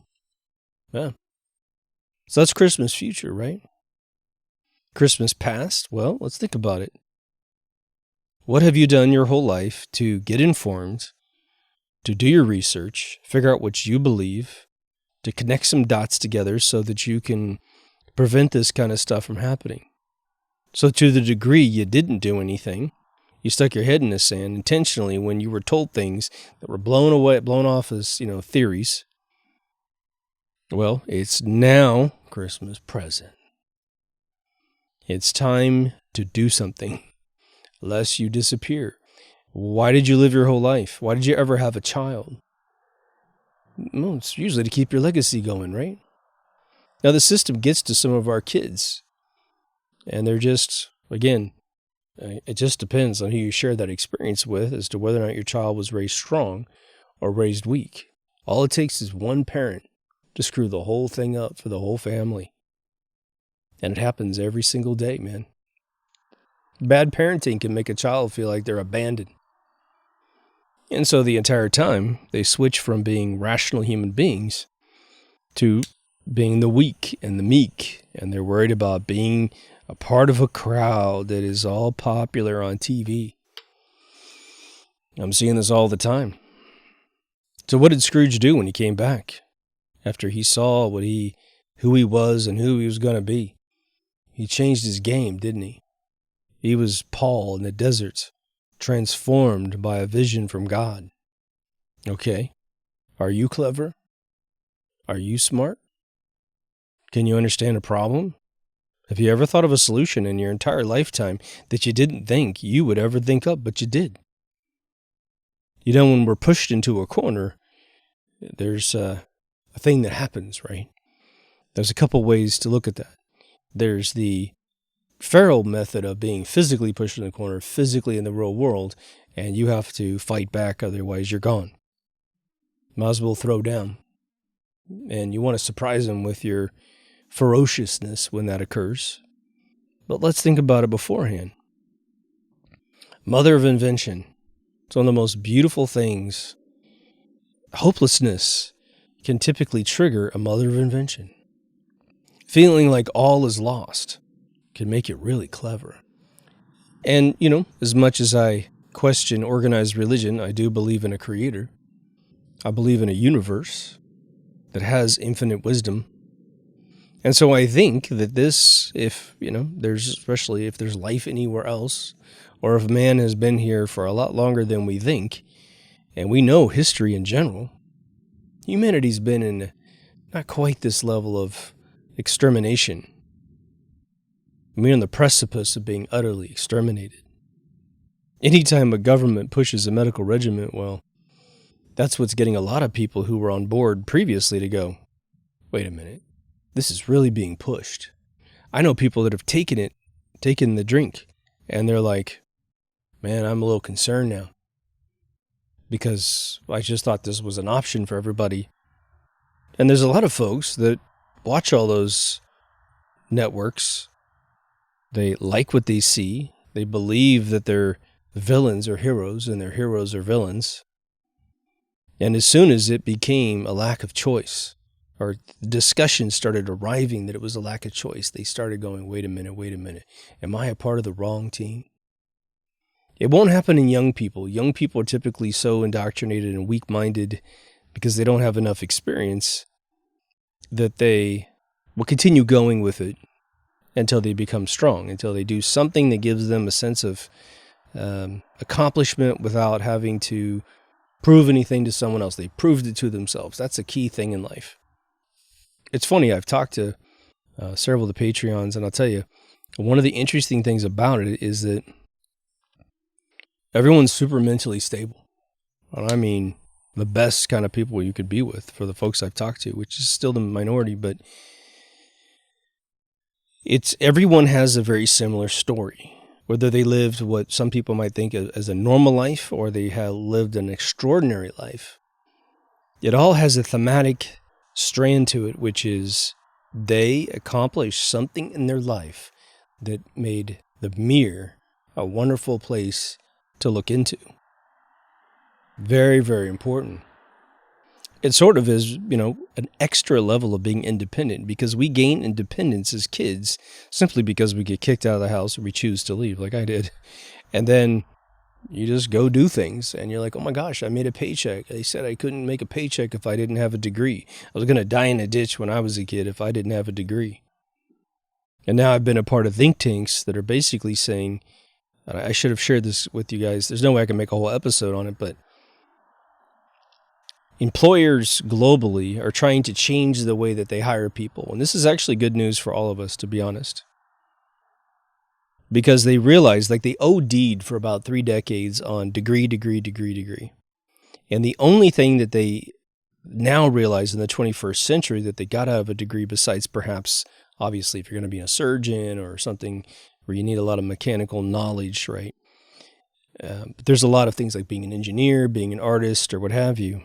Yeah. So that's Christmas future, right? Christmas past? Well, let's think about it. What have you done your whole life to get informed, to do your research, figure out what you believe, to connect some dots together so that you can prevent this kind of stuff from happening? So to the degree you didn't do anything, you stuck your head in the sand intentionally when you were told things that were blown off as, theories. Well, it's now Christmas present. It's time to do something, lest you disappear. Why did you live your whole life? Why did you ever have a child? Well, it's usually to keep your legacy going, right? Now, the system gets to some of our kids, and they're just, again, it just depends on who you share that experience with as to whether or not your child was raised strong or raised weak. All it takes is one parent to screw the whole thing up for the whole family. And it happens every single day, man. Bad parenting can make a child feel like they're abandoned. And so the entire time, they switch from being rational human beings to being the weak and the meek. And they're worried about being a part of a crowd that is all popular on TV. I'm seeing this all the time. So what did Scrooge do when he came back? After he saw who he was and who he was going to be? He changed his game, didn't he? He was Paul in the desert, transformed by a vision from God. Okay, are you clever? Are you smart? Can you understand a problem? Have you ever thought of a solution in your entire lifetime that you didn't think you would ever think up, but you did? You know, when we're pushed into a corner, there's a thing that happens, right? There's a couple ways to look at that. There's the feral method of being physically pushed in the corner, physically in the real world, and you have to fight back, otherwise you're gone. Might as well throw down. And you want to surprise them with your ferociousness when that occurs. But let's think about it beforehand. Mother of invention. It's one of the most beautiful things. Hopelessness can typically trigger a mother of invention. Feeling like all is lost can make it really clever. And, you know, as much as I question organized religion, I do believe in a creator. I believe in a universe that has infinite wisdom. And so I think that this, especially if there's life anywhere else, or if man has been here for a lot longer than we think, and we know history in general, humanity's been in not quite this level of extermination. We're on the precipice of being utterly exterminated. Anytime a government pushes a medical regimen, well, that's what's getting a lot of people who were on board previously to go, wait a minute, this is really being pushed. I know people that have taken the drink, and they're like, man, I'm a little concerned now because I just thought this was an option for everybody. And there's a lot of folks that watch all those networks. They like what they see. They believe that their villains are heroes and their heroes are villains. And as soon as it became a lack of choice, or discussion started arriving that it was a lack of choice, they started going, wait a minute. Am I a part of the wrong team? It won't happen in young people. Young people are typically so indoctrinated and weak-minded because they don't have enough experience that they will continue going with it until they become strong, until they do something that gives them a sense of accomplishment without having to prove anything to someone else. They proved it to themselves. That's a key thing in life. It's funny, I've talked to several of the Patreons, and I'll tell you, one of the interesting things about it is that everyone's super mentally stable. And I mean, the best kind of people you could be with for the folks I've talked to, which is still the minority, but everyone has a very similar story. Whether they lived what some people might think as a normal life or they have lived an extraordinary life, it all has a thematic strand to it, which is they accomplished something in their life that made the mirror a wonderful place to look into. Very, very important. It sort of is, an extra level of being independent, because we gain independence as kids simply because we get kicked out of the house or we choose to leave, like I did. And then you just go do things and you're like, oh my gosh, I made a paycheck. They said I couldn't make a paycheck if I didn't have a degree. I was going to die in a ditch when I was a kid if I didn't have a degree. And now I've been a part of think tanks that are basically saying, I should have shared this with you guys. There's no way I can make a whole episode on it, but employers globally are trying to change the way that they hire people. And this is actually good news for all of us, to be honest. Because they realized, they OD'd for about 3 decades on degree. And the only thing that they now realize in the 21st century that they got out of a degree besides perhaps, obviously, if you're going to be a surgeon or something where you need a lot of mechanical knowledge, right? But there's a lot of things like being an engineer, being an artist, or what have you.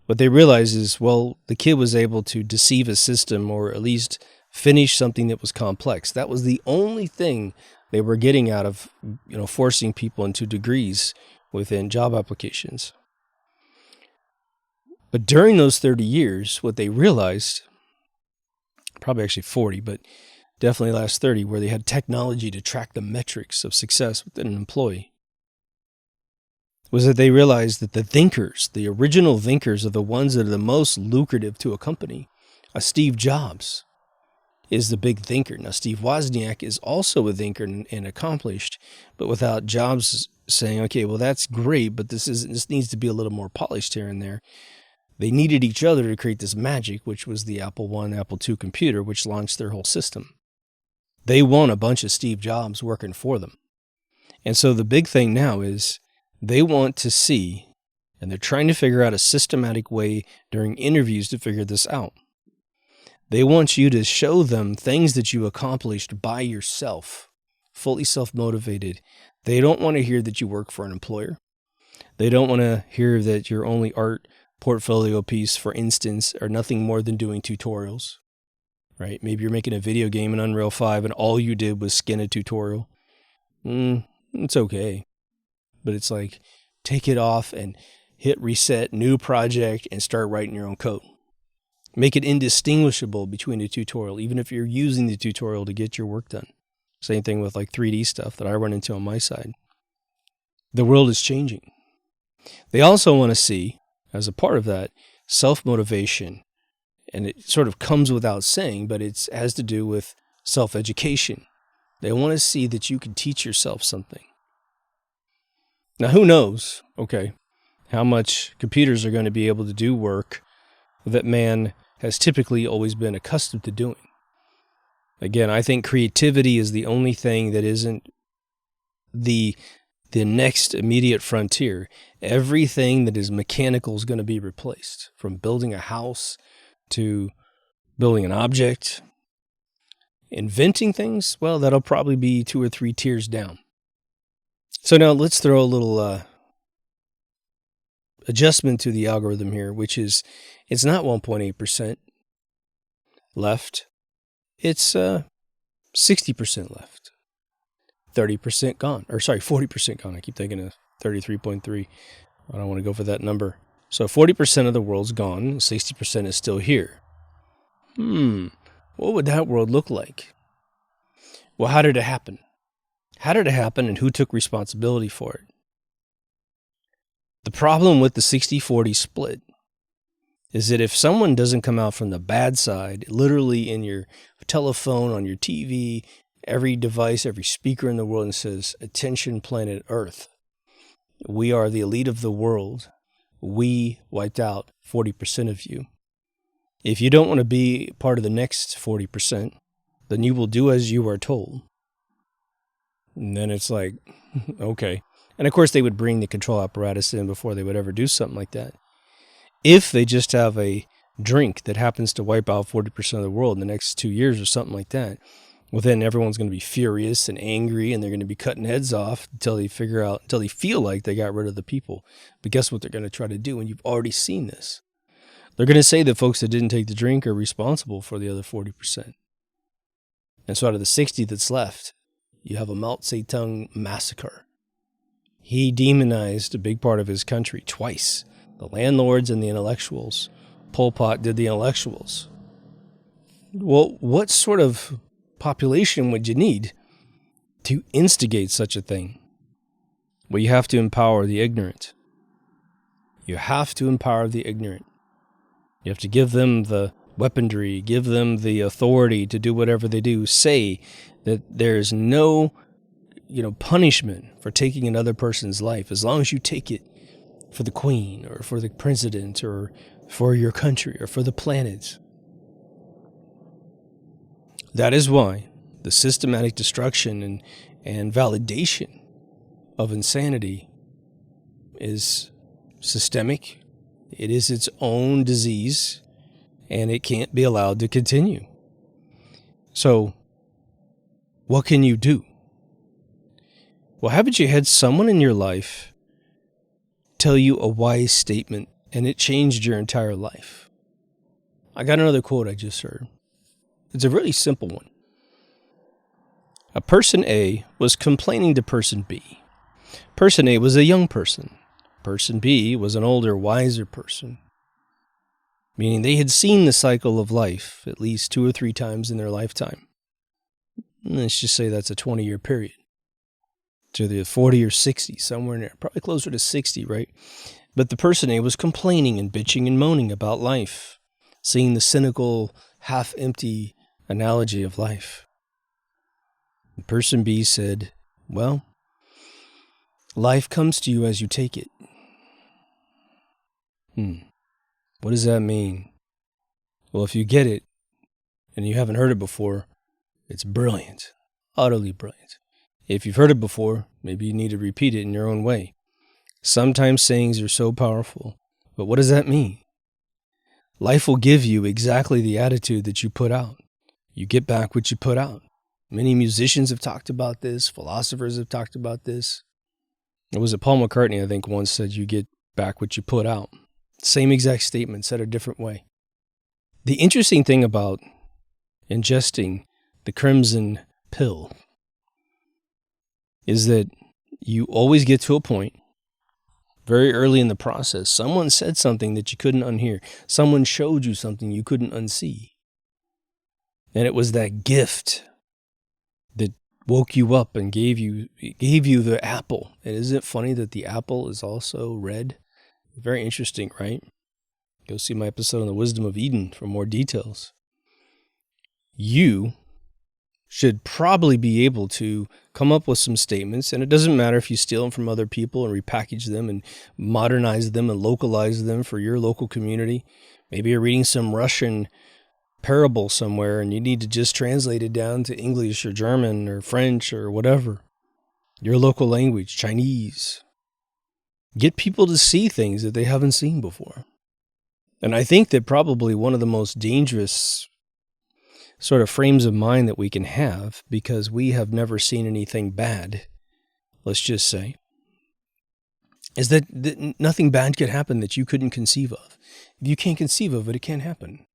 What they realize is, well, the kid was able to deceive a system or at least finish something that was complex. That was the only thing they were getting out of, forcing people into degrees within job applications. But during those 30 years, what they realized, probably actually 40, but definitely last 30, where they had technology to track the metrics of success within an employee, was that they realized that the thinkers, the original thinkers, are the ones that are the most lucrative to a company. Steve Jobs is the big thinker. Now, Steve Wozniak is also a thinker and accomplished, but without Jobs saying, okay, well, that's great, but this needs to be a little more polished here and there. They needed each other to create this magic, which was the Apple I, Apple II computer, which launched their whole system. They want a bunch of Steve Jobs working for them. And so the big thing now is they want to see, and they're trying to figure out a systematic way during interviews to figure this out. They want you to show them things that you accomplished by yourself, fully self-motivated. They don't want to hear that you work for an employer. They don't want to hear that your only art portfolio piece, for instance, are nothing more than doing tutorials, right? Maybe you're making a video game in Unreal 5 and all you did was skin a tutorial. It's okay. But it's like, take it off and hit reset, new project, and start writing your own code. Make it indistinguishable between a tutorial, even if you're using the tutorial to get your work done. Same thing with like 3D stuff that I run into on my side. The world is changing. They also want to see, as a part of that, self-motivation. And it sort of comes without saying, but it has to do with self-education. They want to see that you can teach yourself something. Now, who knows, okay, how much computers are going to be able to do work that man has typically always been accustomed to doing. Again, I think creativity is the only thing that isn't the next immediate frontier. Everything that is mechanical is going to be replaced, from building a house to building an object. Inventing things, well, that'll probably be 2 or 3 tiers down. So now let's throw a little adjustment to the algorithm here, which is it's not 1.8% left. It's 60% left. 30% gone. Or sorry, 40% gone. I keep thinking of 33.3. I don't want to go for that number. So 40% of the world's gone. 60% is still here. What would that world look like? Well, how did it happen? How did it happen and who took responsibility for it? The problem with the 60-40 split is that if someone doesn't come out from the bad side, literally in your telephone, on your TV, every device, every speaker in the world, and says, "Attention, planet Earth. We are the elite of the world. We wiped out 40% of you. If you don't want to be part of the next 40%, then you will do as you are told." And then it's like, okay. And of course, they would bring the control apparatus in before they would ever do something like that. If they just have a drink that happens to wipe out 40% of the world in the next 2 years or something like that, well, then everyone's going to be furious and angry, and they're going to be cutting heads off until they feel like they got rid of the people. But guess what they're going to try to do? And you've already seen this. They're going to say that folks that didn't take the drink are responsible for the other 40%. And so out of the 60 that's left, you have a Mao Zedong massacre. He demonized a big part of his country twice. The landlords and the intellectuals. Pol Pot did the intellectuals. Well, what sort of population would you need to instigate such a thing? Well, you have to empower the ignorant. You have to empower the ignorant. You have to give them the weaponry, give them the authority to do whatever they do. Say that there's no, punishment for taking another person's life as long as you take it for the queen or for the president or for your country or for the planet. That is why the systematic destruction and validation of insanity is systemic. It is its own disease, and it can't be allowed to continue. So, what can you do? Well, haven't you had someone in your life tell you a wise statement, and it changed your entire life? I got another quote I just heard. It's a really simple one. A person A was complaining to person B. Person A was a young person. Person B was an older, wiser person. Meaning they had seen the cycle of life at least 2 or 3 times in their lifetime. Let's just say that's a 20-year period. To the 40 or 60, somewhere in there. Probably closer to 60, right? But the person A was complaining and bitching and moaning about life, seeing the cynical, half-empty analogy of life. And person B said, well, life comes to you as you take it. What does that mean? Well, if you get it, and you haven't heard it before, it's brilliant. Utterly brilliant. If you've heard it before, maybe you need to repeat it in your own way. Sometimes sayings are so powerful. But what does that mean? Life will give you exactly the attitude that you put out. You get back what you put out. Many musicians have talked about this. Philosophers have talked about this. It was Paul McCartney, I think, once said you get back what you put out. Same exact statement, said a different way. The interesting thing about ingesting the crimson pill is that you always get to a point very early in the process. Someone said something that you couldn't unhear. Someone showed you something you couldn't unsee. And it was that gift that woke you up and gave you the apple. And isn't it funny that the apple is also red? Very interesting, right? Go see my episode on the wisdom of Eden for more details. You should probably be able to come up with some statements, and it doesn't matter if you steal them from other people and repackage them and modernize them and localize them for your local community. Maybe you're reading some Russian parable somewhere and you need to just translate it down to English or German or French or whatever. Your local language, Chinese. Get people to see things that they haven't seen before. And I think that probably one of the most dangerous sort of frames of mind that we can have, because we have never seen anything bad, let's just say, is that nothing bad could happen that you couldn't conceive of. If you can't conceive of it, it can't happen.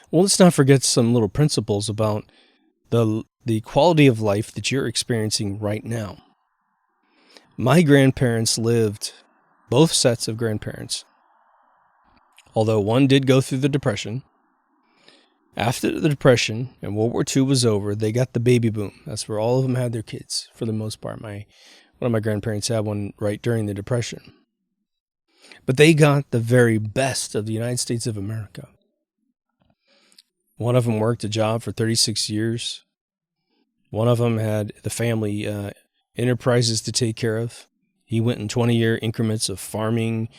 Well, let's not forget some little principles about the quality of life that you're experiencing right now. My grandparents lived, both sets of grandparents, although one did go through the Depression. After the Depression and World War II was over, they got the baby boom. That's where all of them had their kids, for the most part. One of my grandparents had one right during the Depression. But they got the very best of the United States of America. One of them worked a job for 36 years. One of them had the family enterprises to take care of. He went in 20-year increments of farming,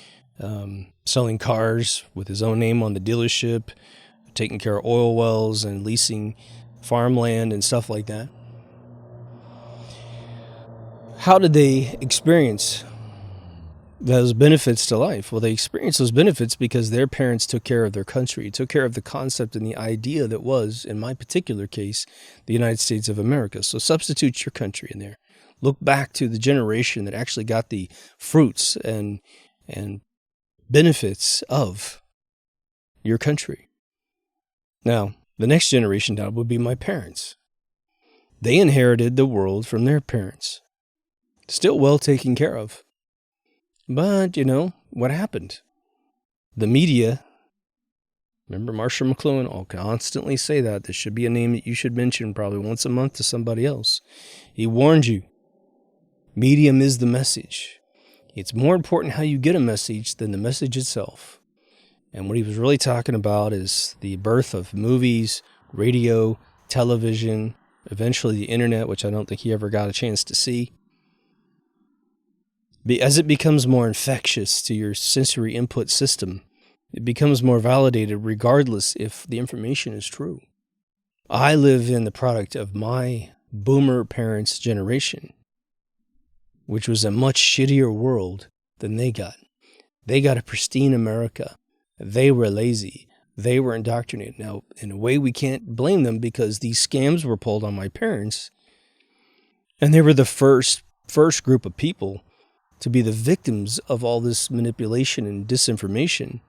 selling cars with his own name on the dealership, taking care of oil wells and leasing farmland and stuff like that. How did they experience those benefits to life? Well, they experienced those benefits because their parents took care of their country, took care of the concept and the idea that was, in my particular case, the United States of America. So substitute your country in there. Look back to the generation that actually got the fruits and benefits of your country. Now, the next generation down would be my parents. They inherited the world from their parents. Still well taken care of. But, what happened? The media, remember Marshall McLuhan? I'll constantly say that. This should be a name that you should mention probably once a month to somebody else. He warned you. Medium is the message. It's more important how you get a message than the message itself. And what he was really talking about is the birth of movies, radio, television, eventually the internet, which I don't think he ever got a chance to see. As it becomes more infectious to your sensory input system, it becomes more validated regardless if the information is true. I live in the product of my boomer parents' generation, which was a much shittier world than they got. They got a pristine America. They were lazy. They were indoctrinated. Now, in a way, we can't blame them because these scams were pulled on my parents. And they were the first group of people to be the victims of all this manipulation and disinformation.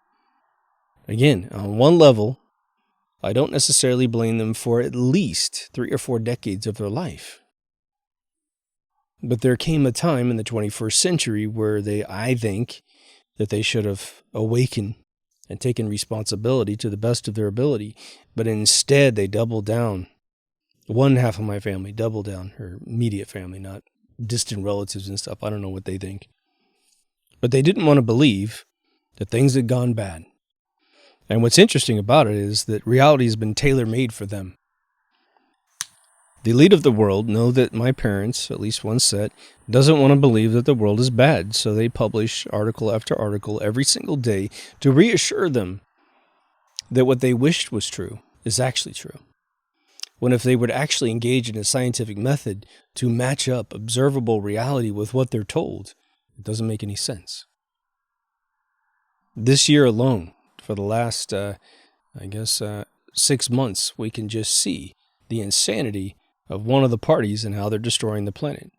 Again, on one level, I don't necessarily blame them for at least 3 or 4 decades of their life. But there came a time in the 21st century where I think, that they should have awakened and taken responsibility to the best of their ability. But instead, they doubled down. One half of my family doubled down, or immediate family, not distant relatives and stuff. I don't know what they think. But they didn't want to believe that things had gone bad. And what's interesting about it is that reality has been tailor-made for them. The elite of the world know that my parents, at least one set, doesn't want to believe that the world is bad, so they publish article after article every single day to reassure them that what they wished was true is actually true. When if they would actually engage in a scientific method to match up observable reality with what they're told, it doesn't make any sense. This year alone, for the last, 6 months, we can just see the insanity of one of the parties and how they're destroying the planet.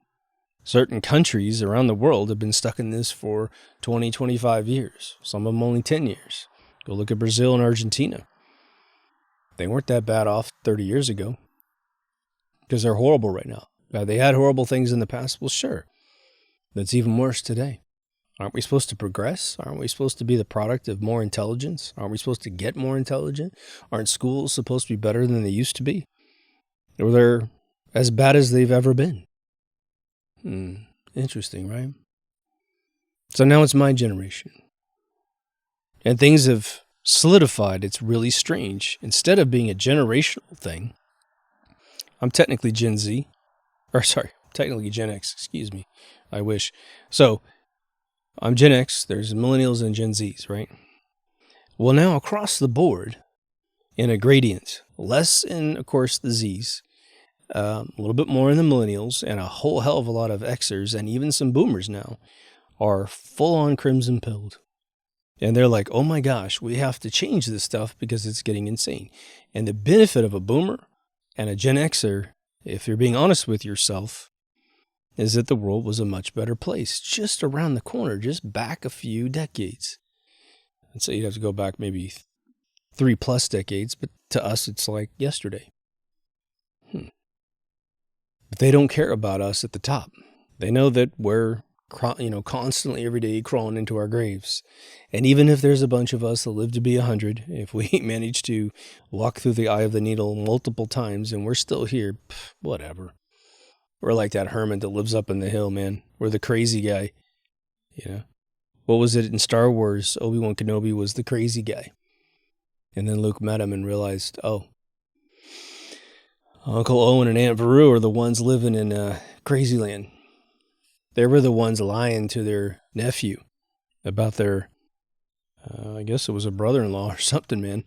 Certain countries around the world have been stuck in this for 20, 25 years. Some of them only 10 years. Go look at Brazil and Argentina. They weren't that bad off 30 years ago because they're horrible right now. They had horrible things in the past. Well, sure. That's even worse today. Aren't we supposed to progress? Aren't we supposed to be the product of more intelligence? Aren't we supposed to get more intelligent? Aren't schools supposed to be better than they used to be? Or they're as bad as they've ever been? Interesting, right? So now it's my generation. And things have solidified. It's really strange. Instead of being a generational thing, I'm technically Gen Z. Technically Gen X, excuse me. I wish. So, I'm Gen X, there's millennials and Gen Zs, right? Well, now across the board, in a gradient, less in, of course, the Zs, a little bit more in the millennials, and a whole hell of a lot of Xers, and even some boomers now, are full-on crimson pilled. And they're like, oh my gosh, we have to change this stuff because it's getting insane. And the benefit of a boomer and a Gen Xer, if you're being honest with yourself, is that the world was a much better place just around the corner, just back a few decades. And so you'd have to go back maybe 3+ decades, but to us, it's like yesterday. But they don't care about us at the top. They know that we're, constantly every day crawling into our graves. And even if there's a bunch of us that live to be 100, if we manage to walk through the eye of the needle multiple times and we're still here, whatever. We're like that hermit that lives up in the hill, man. We're the crazy guy. What was it in Star Wars? Obi-Wan Kenobi was the crazy guy. And then Luke met him and realized, Uncle Owen and Aunt Beru are the ones living in crazy land. They were the ones lying to their nephew about their, I guess it was a brother-in-law or something, man,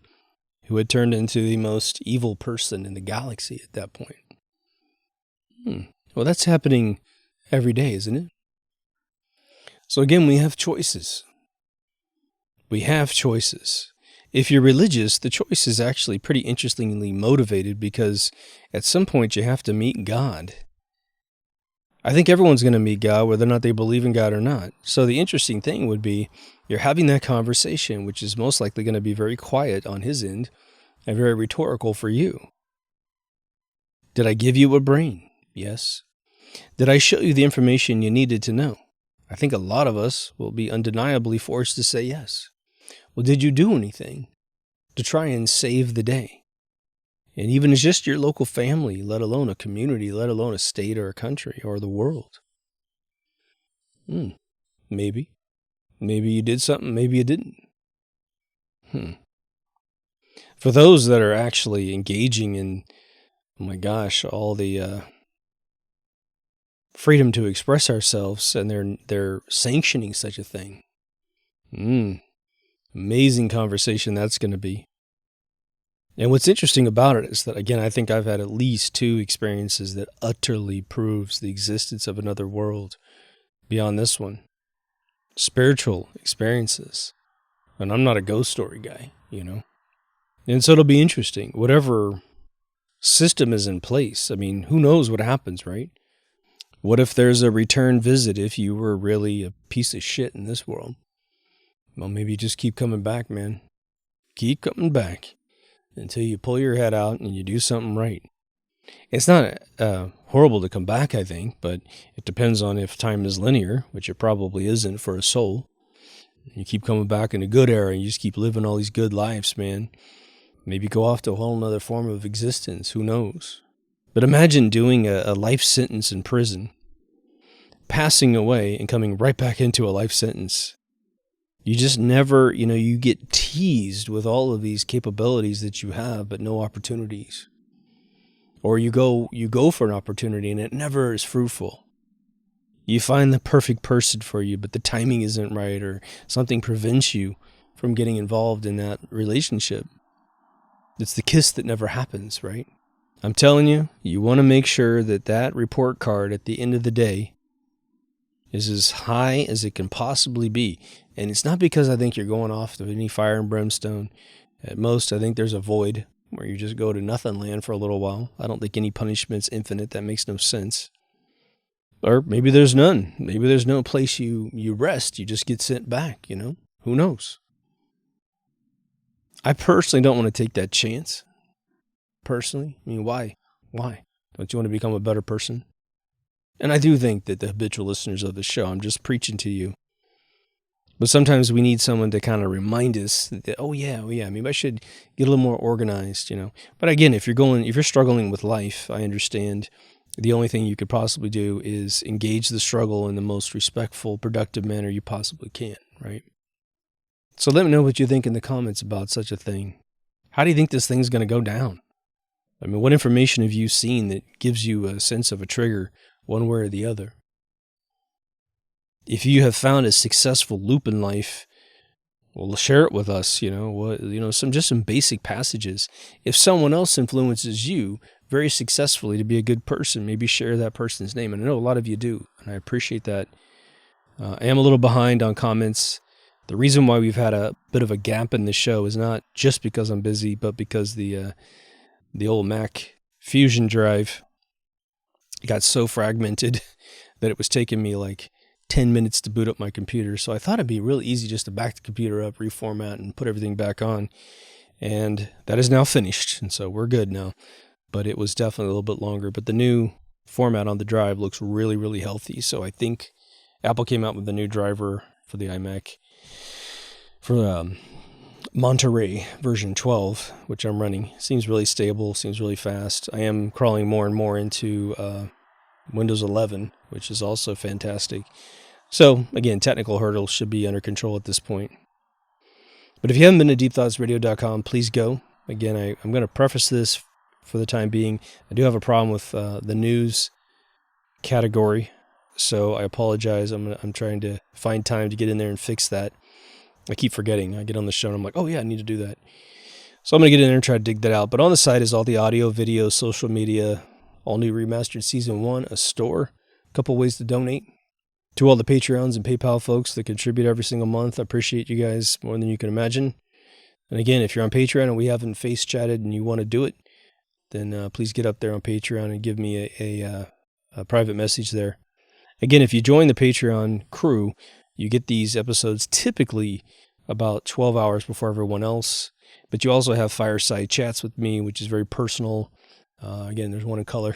who had turned into the most evil person in the galaxy at that point. Well, that's happening every day, isn't it? So again, we have choices. We have choices. If you're religious, the choice is actually pretty interestingly motivated because at some point you have to meet God. I think everyone's going to meet God, whether or not they believe in God or not. So the interesting thing would be you're having that conversation, which is most likely going to be very quiet on his end and very rhetorical for you. Did I give you a brain? Yes. Did I show you the information you needed to know? I think a lot of us will be undeniably forced to say yes. Well, did you do anything to try and save the day? And even as just your local family, let alone a community, let alone a state or a country or the world. Maybe. Maybe you did something, maybe you didn't. For those that are actually engaging in, all the freedom to express ourselves, and they're sanctioning such a thing. Amazing conversation that's going to be. And what's interesting about it is that, again, I think I've had at least 2 experiences that utterly proves the existence of another world beyond this one. spiritual experiences. And I'm not a ghost story guy, And so it'll be interesting. Whatever system is in place, I mean, who knows what happens, right? What if there's a return visit if you were really a piece of shit in this world? Well, maybe you just keep coming back, man. Keep coming back until you pull your head out and you do something right. It's not horrible to come back, I think, but it depends on if time is linear, which it probably isn't for a soul. You keep coming back in a good era and you just keep living all these good lives, man. Maybe go off to a whole nother form of existence. Who knows? But imagine doing a life sentence in prison, passing away and coming right back into a life sentence. You just never, you get teased with all of these capabilities that you have, but no opportunities. Or you go for an opportunity and it never is fruitful. You find the perfect person for you, but the timing isn't right, or something prevents you from getting involved in that relationship. It's the kiss that never happens, right? I'm telling you, you want to make sure that report card at the end of the day is as high as it can possibly be. And it's not because I think you're going off to any fire and brimstone. At most, I think there's a void where you just go to nothing land for a little while. I don't think any punishment's infinite. That makes no sense. Or maybe there's none. Maybe there's no place you rest. You just get sent back, Who knows? I personally don't want to take that chance. Personally. I mean, why? Why? Don't you want to become a better person? And I do think that the habitual listeners of the show, I'm just preaching to you. But sometimes we need someone to kind of remind us that, oh yeah, maybe I should get a little more organized, But again, if you're struggling with life, I understand the only thing you could possibly do is engage the struggle in the most respectful, productive manner you possibly can, right? So let me know what you think in the comments about such a thing. How do you think this thing's going to go down? I mean, what information have you seen that gives you a sense of a trigger one way or the other? If you have found a successful loop in life, well, share it with us, some basic passages. If someone else influences you very successfully to be a good person, maybe share that person's name. And I know a lot of you do, and I appreciate that. I am a little behind on comments. The reason why we've had a bit of a gap in the show is not just because I'm busy, but because the old Mac Fusion drive got so fragmented that it was taking me like 10 minutes to boot up my computer. So I thought it'd be really easy just to back the computer up, reformat, and put everything back on. And that is now finished, and so we're good now. But it was definitely a little bit longer. But the new format on the drive looks really, really healthy. So I think Apple came out with a new driver for the iMac for Monterey version 12, which I'm running. Seems really stable, seems really fast. I am crawling more and more into Windows 11, which is also fantastic. So, again, technical hurdles should be under control at this point. But if you haven't been to deepthoughtsradio.com, please go. Again, I'm going to preface this for the time being. I do have a problem with the news category, so I apologize. I'm trying to find time to get in there and fix that. I keep forgetting. I get on the show and I'm like, oh yeah, I need to do that. So I'm going to get in there and try to dig that out. But on the site is all the audio, video, social media, all new remastered season 1, a store, a couple ways to donate. To all the Patreons and PayPal folks that contribute every single month, I appreciate you guys more than you can imagine. And again, if you're on Patreon and we haven't face chatted and you want to do it, then please get up there on Patreon and give me a private message there. Again, if you join the Patreon crew, you get these episodes typically about 12 hours before everyone else, but you also have fireside chats with me, which is very personal. Again, there's one in color,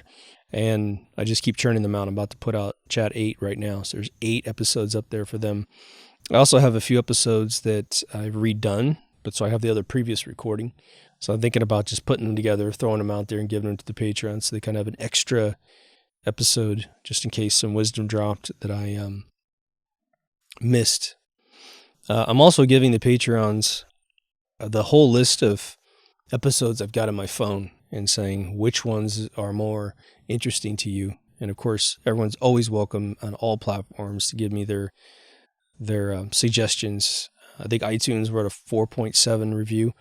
and I just keep churning them out. I'm about to put out Chat 8 right now, so there's 8 episodes up there for them. I also have a few episodes that I've redone, but so I have the other previous recording. So I'm thinking about just putting them together, throwing them out there, and giving them to the Patreon so they kind of have an extra episode just in case some wisdom dropped that I missed. I'm also giving the Patreons the whole list of episodes I've got on my phone and saying which ones are more interesting to you. And of course, everyone's always welcome on all platforms to give me their suggestions. I think iTunes wrote a 4.7 review,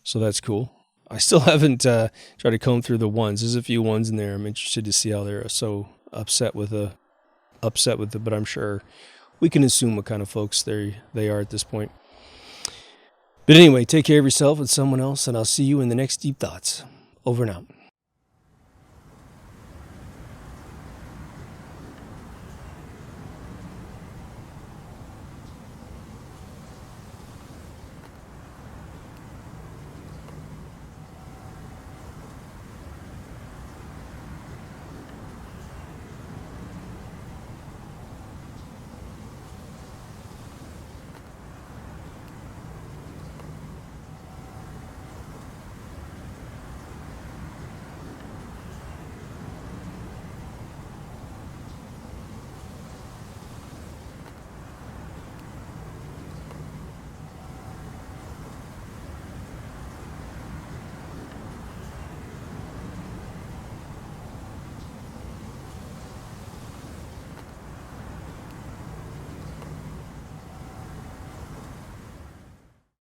so that's cool. I still haven't tried to comb through the ones. There's a few ones in there. I'm interested to see how they're so upset with it, but I'm sure we can assume what kind of folks they are at this point. But anyway, take care of yourself and someone else, and I'll see you in the next Deep Thoughts. Over and out.